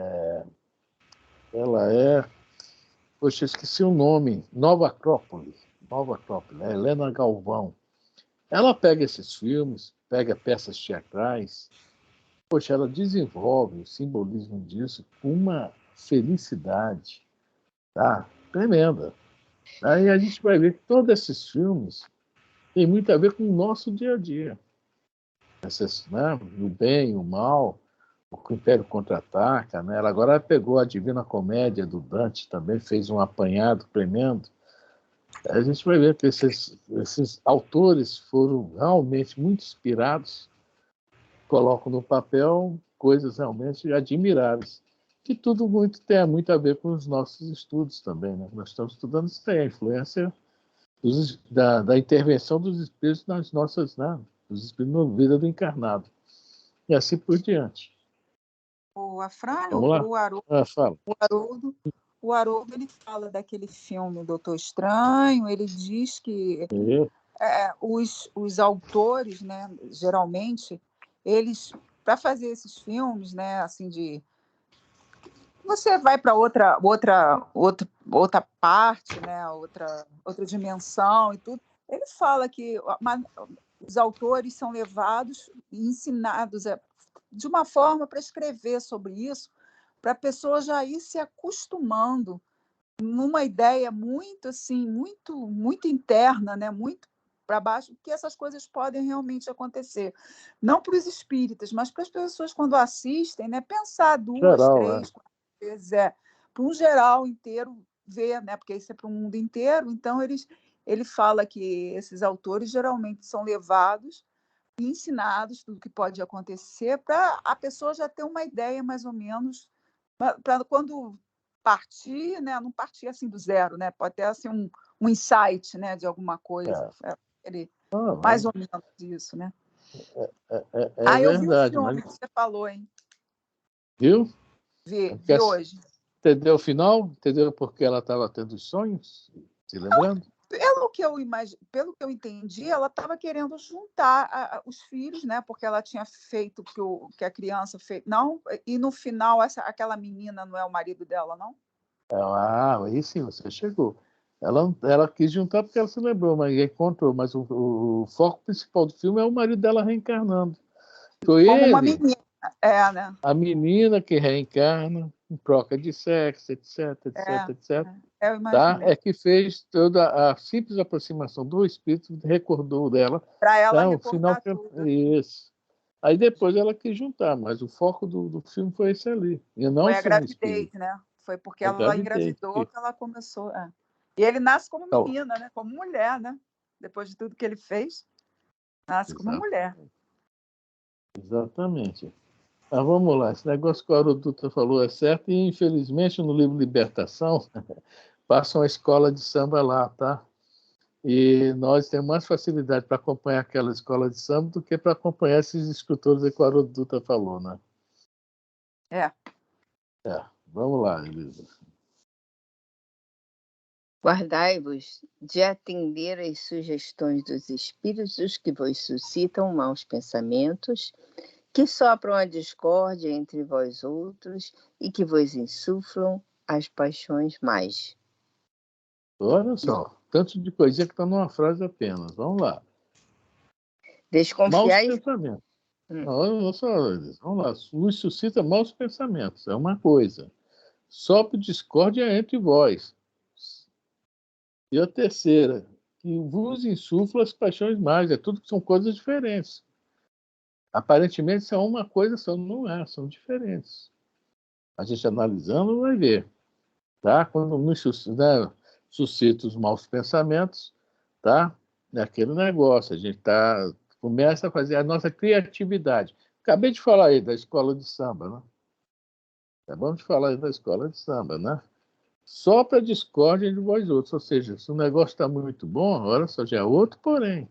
A: é, poxa, eu esqueci o nome, Nova Acrópole, né? Helena Galvão. Ela pega esses filmes, pega peças teatrais, poxa, ela desenvolve o simbolismo disso com uma felicidade, tá? Tremenda. Aí a gente vai ver que todos esses filmes têm muito a ver com o nosso dia a dia. Né? O bem, o mal, o Império Contra-Ataca. Né? Ela agora pegou a Divina Comédia do Dante, também fez um apanhado tremendo. Aí a gente vai ver que esses autores foram realmente muito inspirados, colocam no papel coisas realmente admiráveis, que tudo tem muito a ver com os nossos estudos também. Né? Nós estamos estudando isso, tem a influência da intervenção dos espíritos nas nossas, né? Dos espíritos na vida do encarnado. E assim por diante.
D: O Afrânio,
A: Vamos lá? Fala.
D: O Haroldo ele fala daquele filme Doutor Estranho, ele diz que os autores, né, geralmente, eles, para fazer esses filmes, né, assim, você vai para outra parte, né, outra dimensão e tudo. Ele fala que os autores são levados e ensinados de uma forma para escrever sobre isso, para a pessoa já ir se acostumando numa ideia muito assim, muito interna, né, muito para baixo, que essas coisas podem realmente acontecer. Não para os espíritas, mas para as pessoas quando assistem, né, pensar duas, três, 4 vezes, para um geral inteiro ver, né, porque isso é para o mundo inteiro. Então ele fala que esses autores geralmente são levados e ensinados do que pode acontecer para a pessoa já ter uma ideia mais ou menos para quando partir, né, não partir assim do zero, né, pode ter assim um insight, né, de alguma coisa, mais ou menos isso, né? Eu vi o filme que você falou, hein?
A: Viu?
D: Vi hoje.
A: Entendeu o final? Entendeu porque ela estava tendo sonhos? Se lembrando?
D: pelo que eu entendi, ela estava querendo juntar os filhos, né? Porque ela tinha feito que a criança fez. Não, e no final, aquela menina não é o marido dela, não?
A: Aí sim, você chegou. Ela quis juntar porque ela se lembrou, mas encontrou. Mas o foco principal do filme é o marido dela reencarnando. Foi
D: Como uma
A: ele,
D: menina, né?
A: a menina que reencarna, em troca de sexo, etc, etc.
D: Eu
A: Tá?
D: imaginei.
A: É que fez toda a simples aproximação do espírito, recordou dela.
D: Para ela
A: Tá? O
D: recordar
A: final
D: tudo.
A: isso. Aí depois ela quis juntar, mas o foco do filme foi esse ali. E não
D: Foi
A: o
D: a
A: filme
D: gravidez,
A: espírita.
D: né? Foi porque
A: A
D: ela
A: gravidez.
D: engravidou que ela começou. E ele nasce como
A: Então,
D: menina, né? Como mulher, né? Depois de tudo que ele fez, nasce como mulher.
A: Exatamente. Mas vamos lá, esse negócio que o Haroldo Dutra falou é certo, e infelizmente no livro Libertação passa uma escola de samba lá, tá? E nós temos mais facilidade para acompanhar aquela escola de samba do que para acompanhar esses escritores que o Haroldo Dutra falou, né? Vamos lá, Elisa.
C: Guardai-vos de atender às sugestões dos espíritos que vos suscitam maus pensamentos, que sopram a discórdia entre vós outros e que vos insuflam as paixões mais.
A: Olha só, tanto de coisinha que está numa frase apenas. Vamos lá.
C: Desconfiai.
A: Maus pensamentos. Olha só, Elisa. Vamos lá. Vos suscita maus pensamentos. É uma coisa. Sopra discórdia entre vós. E a terceira, que vos insufla as paixões mais. É tudo que são coisas diferentes. Aparentemente são uma coisa só, não é, são diferentes. A gente analisando vai ver. Tá? Quando nos suscita os maus pensamentos, tá? É aquele negócio, a gente começa a fazer a nossa criatividade. Acabei de falar aí da escola de samba, né? Acabamos de falar aí da escola de samba, né? Só para discórdia de vós outros. Ou seja, se o negócio está muito bom, olha só, já é outro porém.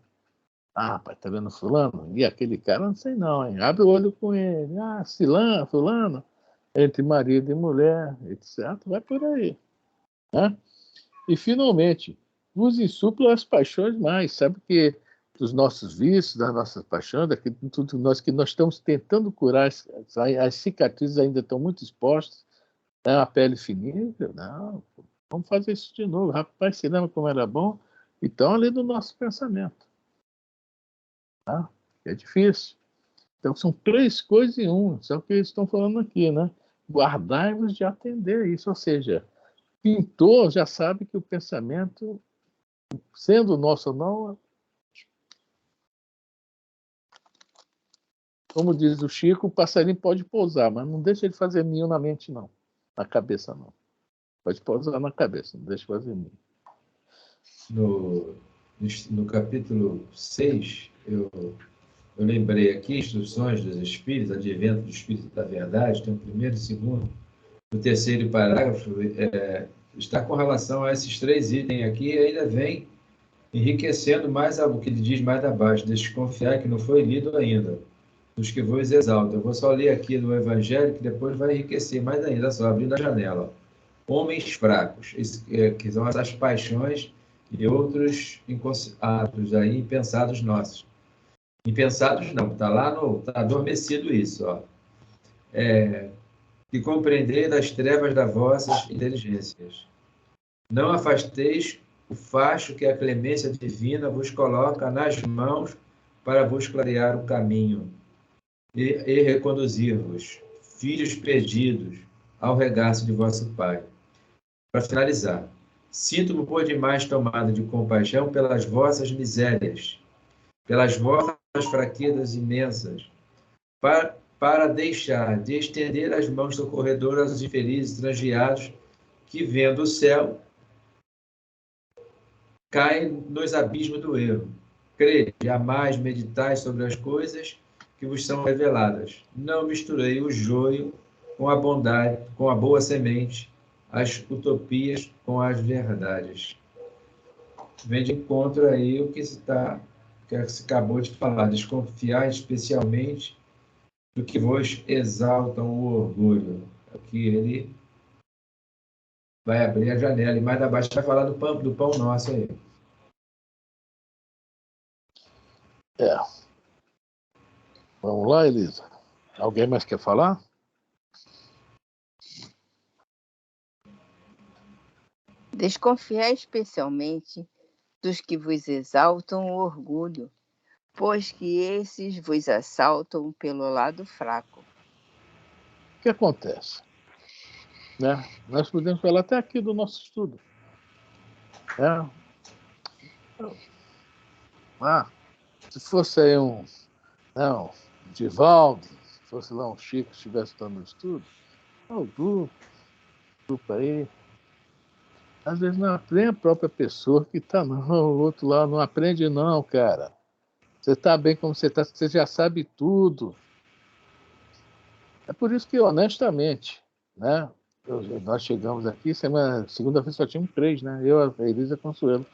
A: Ah, rapaz, tá vendo fulano? E aquele cara, não sei não, hein? Abre o olho com ele. Ah, fulano, entre marido e mulher, etc. Vai por aí. Né? E, finalmente, vos insupla as paixões mais. Sabe que dos nossos vícios, das nossas paixões, daquilo tudo que nós estamos tentando curar, as cicatrizes ainda estão muito expostas, né? A pele fininha, não, vamos fazer isso de novo. Rapaz, você lembra como era bom? Então, ali no nosso pensamento. Tá? É difícil. Então, são três coisas em um. Isso é o que eles estão falando aqui, né? Guardai-vos de atender isso. Ou seja, pintor já sabe que o pensamento, sendo nosso ou não, como diz o Chico, o passarinho pode pousar, mas não deixa ele fazer ninho na mente, não. Na cabeça, não. Pode pousar na cabeça, não deixa fazer ninho.
B: No capítulo 6, eu lembrei aqui, instruções dos Espíritos, advento do Espírito da Verdade, tem o primeiro e o segundo. No terceiro parágrafo, está com relação a esses três itens aqui, e ainda vem enriquecendo mais o que ele diz mais abaixo, desconfiar que não foi lido ainda, dos que vos exaltam. Eu vou só ler aqui no Evangelho, que depois vai enriquecer mais ainda, só abrindo a janela. Homens fracos, que são essas paixões e outros atos aí, impensados nossos. Impensados não, está adormecido isso, ó. Que compreender das trevas das vossas inteligências. Não afasteis o facho que a clemência divina vos coloca nas mãos para vos clarear o caminho e reconduzir-vos, filhos perdidos, ao regaço de vosso Pai. Para finalizar, sinto-me por demais tomado de compaixão pelas vossas misérias, pelas vossas fraquezas imensas, para deixar de estender as mãos socorredoras aos infelizes transviados que, vendo o céu, caem nos abismos do erro. Crede, jamais meditais sobre as coisas que vos são reveladas. Não misturei o joio com a bondade, com a boa semente, as utopias com as verdades. Vem de encontro aí o que se acabou de falar, desconfiar especialmente do que vos exaltam o orgulho. Aqui ele vai abrir a janela e mais abaixo vai falar do pão nosso aí.
A: É. Vamos lá, Elisa. Alguém mais quer falar?
C: Desconfiai especialmente dos que vos exaltam o orgulho, pois que esses vos assaltam pelo lado fraco.
A: O que acontece? Né? Nós podemos falar até aqui do nosso estudo. Se fosse aí um Divaldo, se fosse lá um Chico que estivesse dando estudo, o grupo aí, às vezes não aprende a própria pessoa que está, não, o outro lá não aprende não, cara. Você está bem como você está, você já sabe tudo. É por isso que, honestamente, né, nós chegamos aqui, segunda-feira só tínhamos 3, né? Eu, a Elisa e a Consuelo.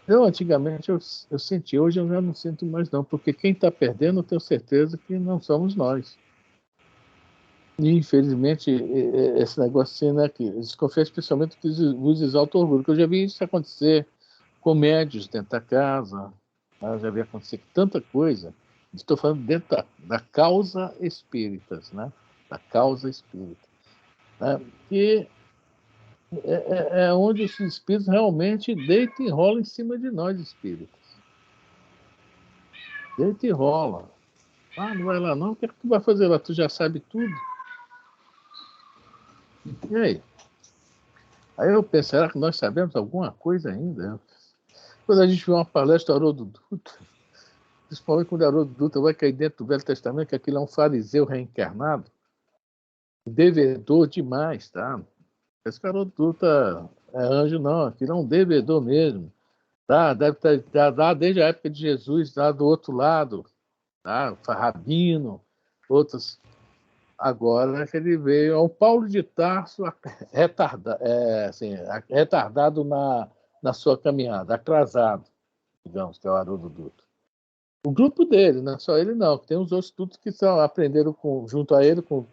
A: Antigamente, eu senti, hoje eu já não sinto mais não, porque quem está perdendo, eu tenho certeza que não somos nós. E, infelizmente, esse negócio assim, né, que desconfia especialmente que vos exalta o orgulho, que eu já vi isso acontecer com médios dentro da casa, né? Já vi acontecer tanta coisa. Estou falando dentro da causa espíritas, né? Da causa espírita. Né? Que é onde os espíritos realmente deitam e rolam em cima de nós, espíritas. Deita e rola. Não vai lá não, o que é que tu vai fazer lá? Tu já sabe tudo. E aí? Aí eu penso, será que nós sabemos alguma coisa ainda? Quando a gente vê uma palestra do Haroldo Dutra, principalmente quando o Haroldo Dutra vai cair dentro do Velho Testamento, que aquilo é um fariseu reencarnado, devedor demais, tá? Esse Haroldo Dutra é anjo, não, aquilo é um devedor mesmo. Tá? Deve estar lá desde a época de Jesus, lá do outro lado, tá? Rabino, outros. Agora que ele veio ao Paulo de Tarso retardado na sua caminhada, atrasado, digamos, que é o Haroldo Dutra. O grupo dele, não é só ele não, tem os outros tudo que aprenderam junto a ele com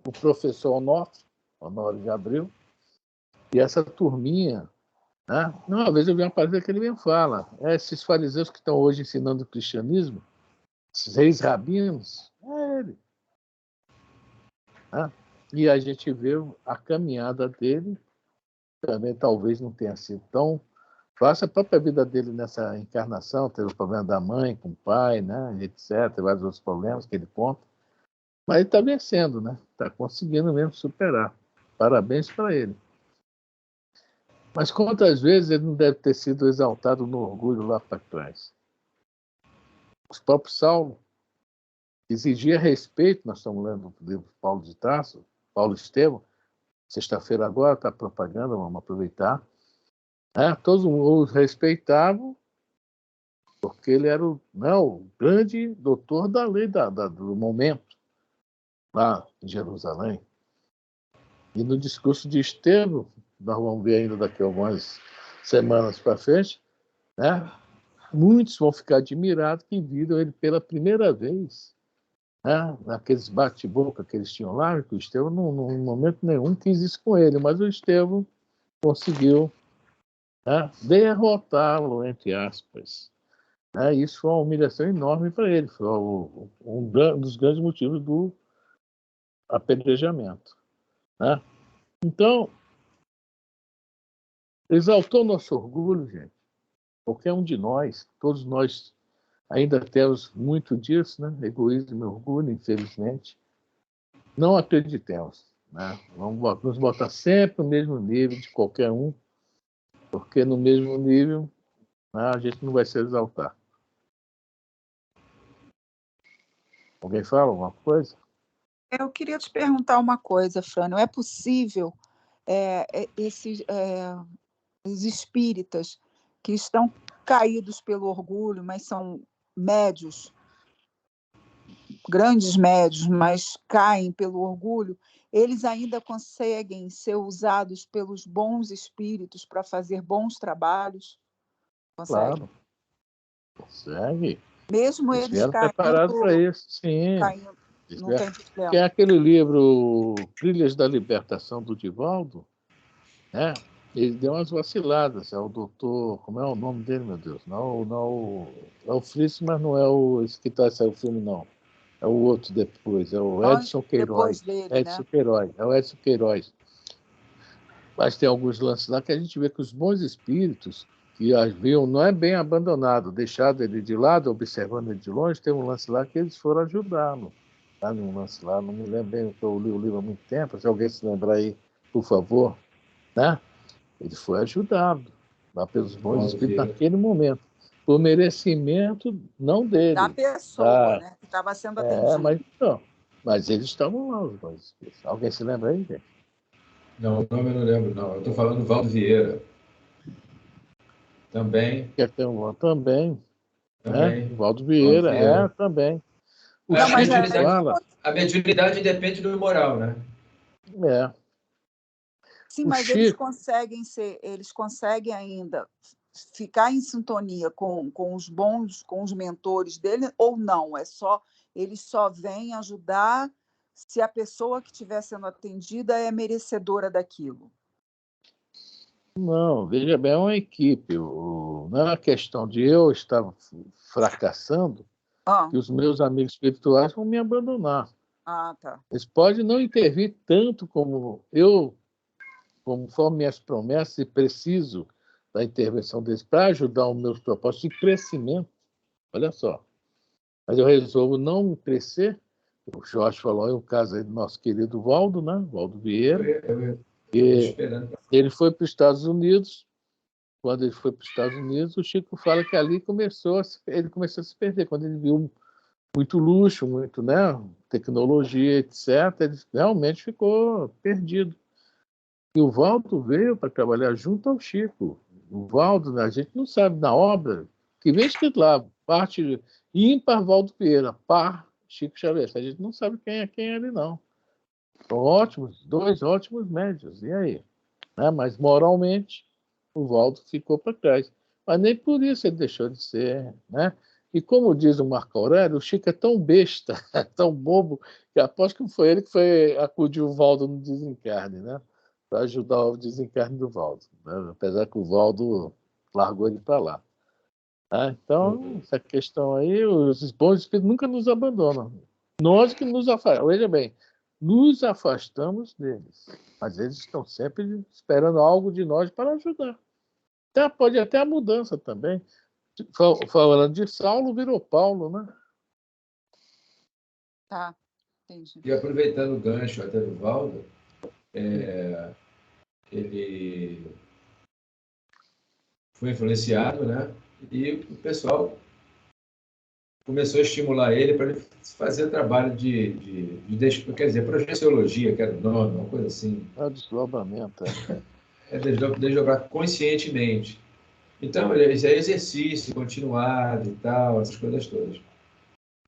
A: o professor Honório de Abreu, e essa turminha, né? Uma vez eu vi uma palestra que ele me fala, esses fariseus que estão hoje ensinando o cristianismo, esses reis rabinos, é ele. Né? E a gente vê a caminhada dele, também talvez não tenha sido tão fácil. A própria vida dele nessa encarnação, teve o problema da mãe com o pai, né, etc., vários outros problemas que ele conta. Mas ele está vencendo, né? Está conseguindo mesmo superar. Parabéns para ele. Mas quantas vezes ele não deve ter sido exaltado no orgulho lá para trás? O próprio Saulo exigia respeito, nós estamos lendo o livro Paulo de Tarso, Paulo Estevão, sexta-feira agora está propaganda, vamos aproveitar. Todos o respeitavam, porque ele era o grande doutor da lei do momento, lá em Jerusalém. E no discurso de Estevão, nós vamos ver ainda daqui a algumas semanas para frente, né? Muitos vão ficar admirados que viram ele pela primeira vez, né? Naqueles bate-boca que eles tinham lá, que o Estevão, num momento nenhum, quis isso com ele, mas o Estevão conseguiu, né, derrotá-lo, entre aspas. Isso foi uma humilhação enorme para ele, foi um dos grandes motivos do apedrejamento. Né? Então, exaltou nosso orgulho, gente. Qualquer um de nós, todos nós ainda temos muito disso, né? Egoísmo e orgulho, infelizmente. Não acreditemos. Né? Vamos nos botar sempre no mesmo nível de qualquer um, porque no mesmo nível, né, a gente não vai se exaltar. Alguém fala alguma coisa?
D: Eu queria te perguntar uma coisa, Frânio. É possível os espíritas que estão caídos pelo orgulho, mas são médios, grandes médios, mas caem pelo orgulho, eles ainda conseguem ser usados pelos bons espíritos para fazer bons trabalhos? Consegue?
A: Claro, consegue.
D: Mesmo eles caindo,
A: preparados para isso, sim.
D: Não tem problema.
A: Que é aquele livro Trilhas da Libertação do Divaldo, né? ele deu umas vaciladas. É o doutor... Como é o nome dele, meu Deus? Não, é o Fritz, mas não é esse que saiu o filme, não. É o outro depois. É o Edson Queiroz.
D: Dele,
A: Edson Queiroz. É o Edson Queiroz. Mas tem alguns lances lá que a gente vê que os bons espíritos que haviam não é bem abandonado, deixado ele de lado, observando ele de longe, tem um lance lá que eles foram ajudá-lo. Tá? Um lance lá, não me lembro bem, porque eu li o livro há muito tempo, se alguém se lembrar aí, por favor, né? Ele foi ajudado lá pelos bons espíritos naquele momento, por merecimento não dele.
D: Da pessoa, né? Que estava sendo atendida.
A: Mas eles estavam lá, os bons espíritos. Alguém se lembra aí, gente?
B: Não, o nome eu não lembro, não. Eu estou falando do Valdo Vieira. Também.
A: Também. Né? Valdo Vieira, também.
B: A mediunidade depende do moral, né?
D: Sim, mas eles conseguem ainda ficar em sintonia com os mentores dele, ou não? Eles só vêm ajudar se a pessoa que estiver sendo atendida é merecedora daquilo.
A: Não, veja bem, é uma equipe. Não é uma questão de eu estar fracassando que os meus amigos espirituais vão me abandonar.
D: Tá.
A: Eles podem não intervir tanto como eu, conforme minhas promessas, e preciso da intervenção deles para ajudar os meus propósitos de crescimento. Olha só. Mas eu resolvo não crescer. O Jorge falou aí o caso aí do nosso querido Valdo, né? Valdo Vieira. Ele foi para os Estados Unidos. Quando ele foi para os Estados Unidos, o Chico fala que ali ele começou a se perder. Quando ele viu muito luxo, muito, né, tecnologia, etc., ele realmente ficou perdido. E o Valdo veio para trabalhar junto ao Chico. O Valdo, né, a gente não sabe na obra, que vem escrito lá, parte ímpar Valdo Vieira, par Chico Xavier. A gente não sabe quem é ele, não. São dois ótimos médios. E aí? Né? Mas moralmente, o Valdo ficou para trás. Mas nem por isso ele deixou de ser. Né? E como diz o Marco Aurélio, o Chico é tão besta, tão bobo, que aposto que foi ele que acudiu o Valdo no desencarne, né? Para ajudar o desencarne do Valdo. Né? Apesar que o Valdo largou ele para lá. Então, essa questão aí, os bons espíritos nunca nos abandonam. Nós que nos afastamos. Veja bem, nos afastamos deles, mas eles estão sempre esperando algo de nós para ajudar. Pode até a mudança também. Falando de Saulo, virou Paulo, né?
D: Tá, entendi.
B: E aproveitando o gancho até do Valdo, ele foi influenciado, né? E o pessoal começou a estimular ele para ele fazer trabalho quer dizer, projeciologia, que era o nome, uma coisa assim.
A: Desdobramento.
B: Desdobrar conscientemente. Então, isso é exercício continuado e tal, essas coisas todas.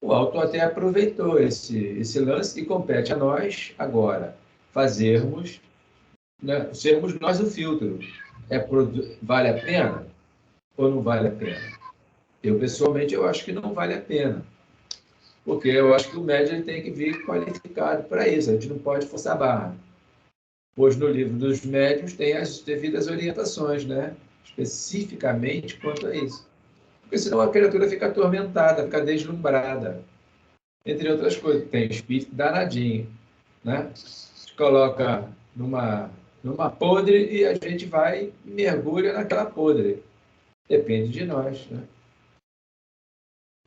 B: O autor até aproveitou esse lance e compete a nós, agora, fazermos, né, sermos nós o filtro. Vale a pena ou não vale a pena? Eu, pessoalmente, eu acho que não vale a pena. Porque eu acho que o médium ele tem que vir qualificado para isso. A gente não pode forçar a barra. Pois no livro dos médiuns tem as devidas orientações, né? Especificamente quanto a isso. Porque senão a criatura fica atormentada, fica deslumbrada. Entre outras coisas, tem espírito danadinho, né? Se coloca numa podre e a gente vai e mergulha naquela podre. Depende de nós, né?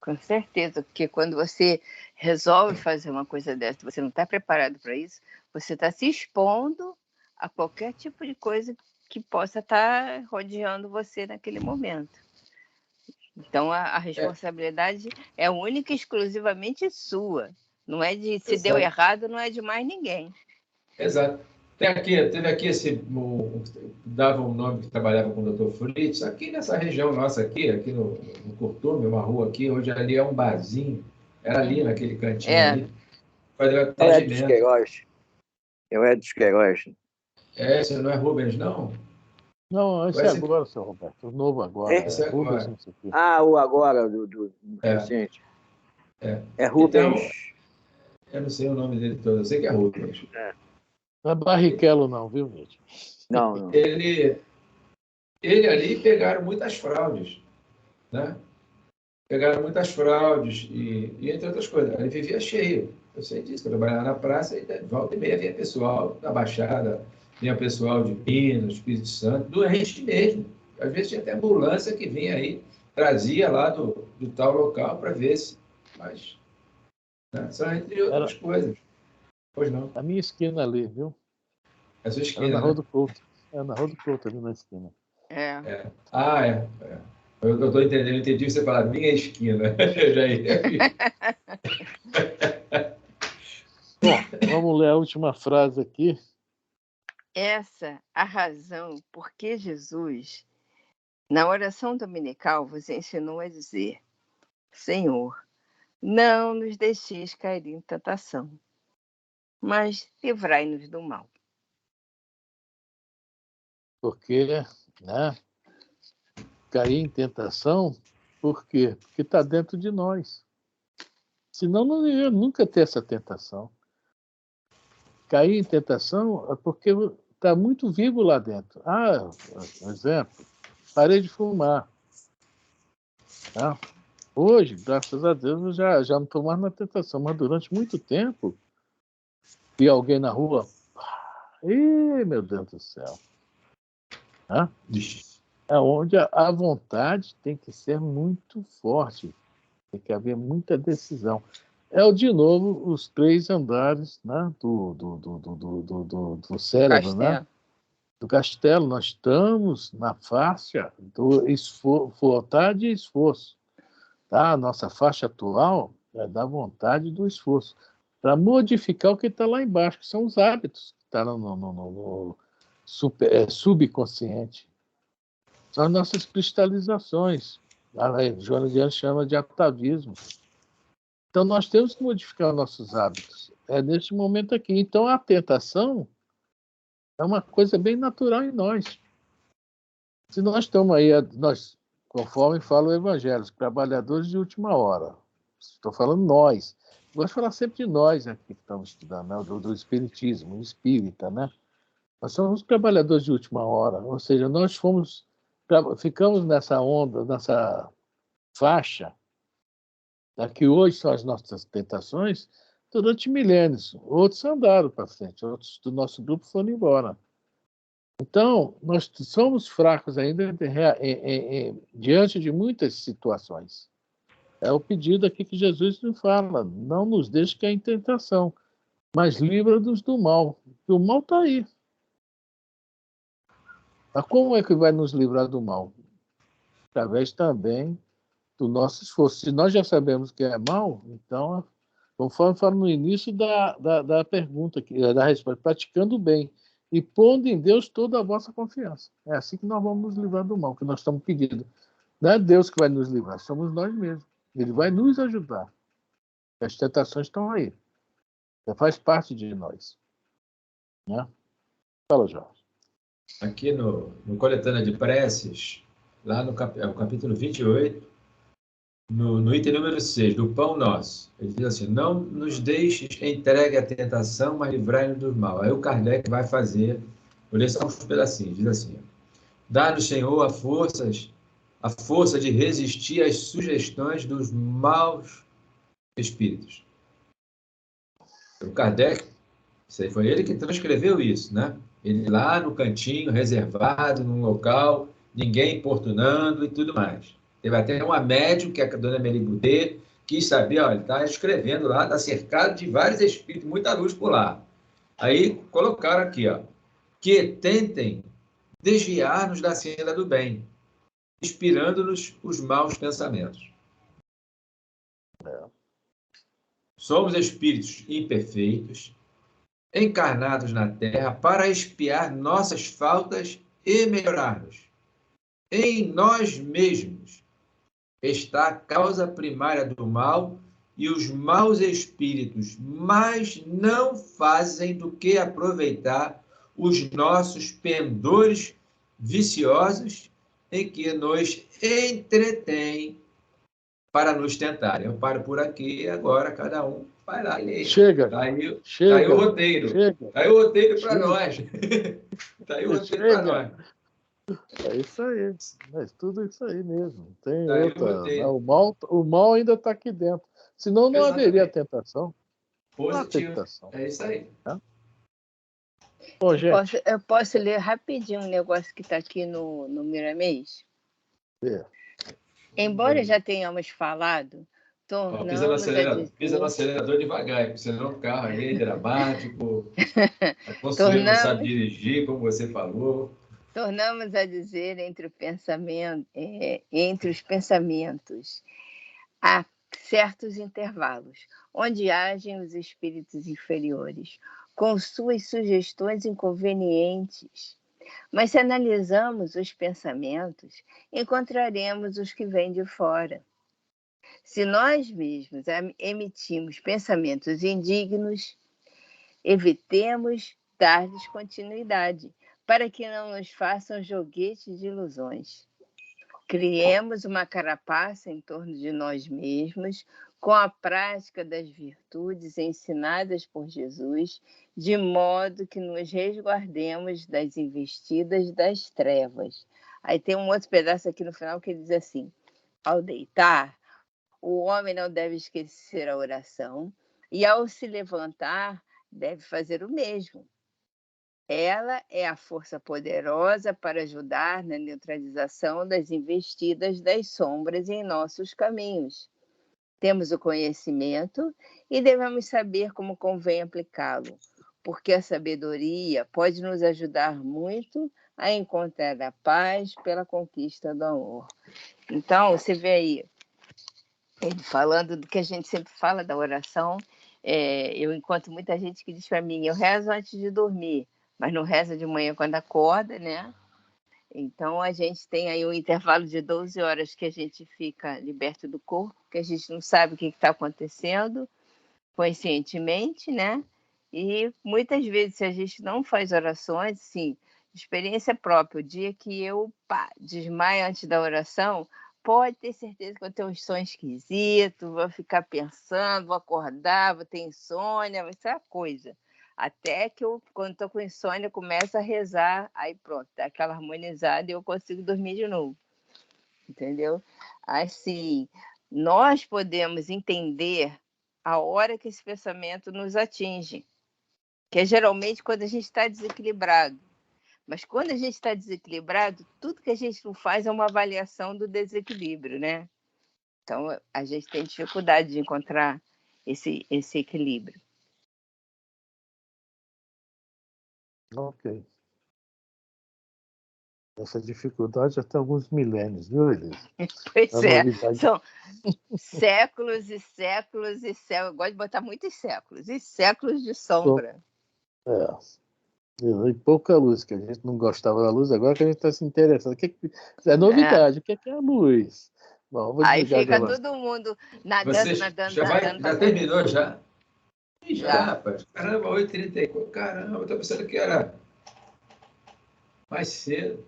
C: Com certeza, porque quando você resolve fazer uma coisa dessa, você não está preparado para isso, você está se expondo a qualquer tipo de coisa que possa estar rodeando você naquele momento. Então, a responsabilidade é única e exclusivamente sua. Não é de se deu errado, não é de mais ninguém.
B: Exato. Teve aqui dava um nome que trabalhava com o Dr. Fritz, aqui nessa região nossa aqui no Curtume, uma rua aqui, hoje ali é um barzinho, era ali naquele cantinho ali. Fazer atendimento.
E: Eu é dos Queiroz.
B: Você não é Rubens, não?
A: Não, esse é agora, seu Roberto. O novo agora.
B: Esse é agora.
A: Rubens,
E: o agora do recente. É Rubens.
B: Então, eu não sei o nome dele todo, eu sei que é Rubens.
A: Não é Barrichello, não, viu, gente?
E: Não.
B: Ele ele ali pegaram muitas fraudes, né? Pegaram muitas fraudes e entre outras coisas. Ele vivia cheio. Eu sei disso. Eu trabalhava na praça e volta e meia vinha pessoal da Baixada, vinha pessoal de Minas, Espírito Santo, doente mesmo. Às vezes tinha até ambulância que vinha aí, trazia lá do tal local para ver se... Mas, né? Só entre outras coisas. Pois não.
A: A minha esquina ali, viu?
B: É a sua esquina,
A: na
B: né?
A: Rua do Couto. Na Rua do Couto, ali na esquina.
B: É. Ah, é. Eu estou entendendo, eu entendi você falar minha esquina. Eu já ia.
A: Bom, vamos ler a última frase aqui.
C: Essa a razão por que Jesus, na oração dominical, vos ensinou a dizer: Senhor, não nos deixeis cair em tentação, mas livrai-nos do mal.
A: Porque, né? Cair em tentação, por quê? Porque está dentro de nós. Senão não ia nunca ter essa tentação. Cair em tentação é porque está muito vivo lá dentro. Por exemplo, parei de fumar. Tá? Hoje, graças a Deus, eu já não estou mais na tentação, mas durante muito tempo, vi alguém na rua, meu Deus do céu. Tá? É onde a vontade tem que ser muito forte, tem que haver muita decisão. De novo, os 3 andares, né, do cérebro, né? Do castelo. Nós estamos na faixa do vontade e esforço. Tá? A nossa faixa atual é da vontade e do esforço, para modificar o que está lá embaixo, que são os hábitos que estão no subconsciente. São as nossas cristalizações. A Joana de Anjos chama de atavismo. Então, nós temos que modificar nossos hábitos. É neste momento aqui. Então, a tentação é uma coisa bem natural em nós. Se nós estamos aí, conforme fala o Evangelho, os trabalhadores de última hora. Estou falando nós. Gosto de falar sempre de nós aqui que estamos estudando, né? do Espiritismo, espírita, né? Nós somos os trabalhadores de última hora. Ou seja, nós ficamos nessa onda, nessa faixa, que hoje são as nossas tentações, durante milênios. Outros andaram para frente, outros do nosso grupo foram embora. Então, nós somos fracos ainda diante de muitas situações. É o pedido aqui que Jesus nos fala: não nos deixe cair em tentação, mas livra-nos do mal. E o mal está aí. Mas como é que vai nos livrar do mal? Através também do nosso esforço. Se nós já sabemos que é mal, então, conforme falo no início da pergunta, da resposta, praticando o bem e pondo em Deus toda a vossa confiança. É assim que nós vamos nos livrar do mal, que nós estamos pedindo. Não é Deus que vai nos livrar, somos nós mesmos. Ele vai nos ajudar. As tentações estão aí. Já faz parte de nós. Né? Fala, Jorge.
B: Aqui no Coletânea de Preces, lá no capítulo 28, no item número 6, do Pão Nosso, ele diz assim: não nos deixes entregue à tentação, mas livrai-nos do mal. Aí o Kardec vai fazer, vou ler só uns pedacinhos, diz assim: dá-nos, Senhor, a força de resistir às sugestões dos maus espíritos. O Kardec, isso aí foi ele que transcreveu isso, né? Ele lá no cantinho, reservado, num local, ninguém importunando e tudo mais. Teve até uma médium, que é a dona Meli Boudet, quis saber, olha, ele está escrevendo lá, está cercado de vários espíritos, muita luz por lá. Aí colocaram aqui, ó, que tentem desviar-nos da senda do bem, inspirando-nos os maus pensamentos. Somos espíritos imperfeitos, encarnados na Terra para expiar nossas faltas e melhorar-nos. Em nós mesmos está a causa primária do mal, e os maus espíritos mais não fazem do que aproveitar os nossos pendores viciosos em que nos entretêm para nos tentarem. Eu paro por aqui e agora cada um vai lá e
A: chega.
B: Tá aí o roteiro. Está aí o roteiro para nós. Está aí o roteiro para nós.
A: É isso aí. Mas tudo isso aí mesmo. Tem
B: Daí
A: outra. Né? O mal ainda está aqui dentro. Senão não haveria tentação.
B: Positivo.
A: Tentação.
B: É isso aí.
A: Tá? Bom, gente.
C: Eu posso ler rapidinho um negócio que está aqui no Miramês?
A: É.
C: Embora já tenhamos falado,
B: pisa no acelerador devagar, porque senão o carro ali é dramático. A Consuelo não sabe dirigir, como você falou.
C: Tornamos a dizer entre os pensamentos, há certos intervalos, onde agem os espíritos inferiores, com suas sugestões inconvenientes. Mas se analisamos os pensamentos, encontraremos os que vêm de fora. Se nós mesmos emitimos pensamentos indignos, evitemos dar-lhes continuidade, para que não nos façam joguetes de ilusões. Criemos uma carapaça em torno de nós mesmos, com a prática das virtudes ensinadas por Jesus, de modo que nos resguardemos das investidas das trevas. Aí tem um outro pedaço aqui no final que diz assim: ao deitar, o homem não deve esquecer a oração, e ao se levantar, deve fazer o mesmo. Ela é a força poderosa para ajudar na neutralização das investidas das sombras em nossos caminhos. Temos o conhecimento e devemos saber como convém aplicá-lo, porque a sabedoria pode nos ajudar muito a encontrar a paz pela conquista do amor. Então, você vê aí, ele falando do que a gente sempre fala da oração. Eu encontro muita gente que diz para mim: eu rezo antes de dormir, mas não reza de manhã quando acorda, né? Então, a gente tem aí um intervalo de 12 horas que a gente fica liberto do corpo, que a gente não sabe o que está acontecendo conscientemente, né? E muitas vezes, se a gente não faz orações, sim, experiência própria, o dia que eu desmaio antes da oração, pode ter certeza que eu tenho um sonho esquisito, vou ficar pensando, vou acordar, vou ter insônia, vai ser a coisa. Até que eu, quando estou com insônia, começo a rezar, aí pronto, dá aquela harmonizada e eu consigo dormir de novo. Entendeu? Assim, nós podemos entender a hora que esse pensamento nos atinge, que é geralmente quando a gente está desequilibrado. Mas quando a gente está desequilibrado, tudo que a gente não faz é uma avaliação do desequilíbrio, né? Então, a gente tem dificuldade de encontrar esse equilíbrio.
A: Ok. Essa dificuldade já tem alguns milênios, viu, Elisa?
C: Pois é, são séculos e séculos e séculos. Eu gosto de botar muitos séculos e séculos de sombra.
A: E pouca luz, que a gente não gostava da luz, agora que a gente está se interessando. É novidade, o que é a luz? Bom, vou
C: aí fica todo mundo nadando.
B: Já terminou, já? Já, rapaz. Caramba, 8h34. Caramba, eu tô pensando que era mais cedo.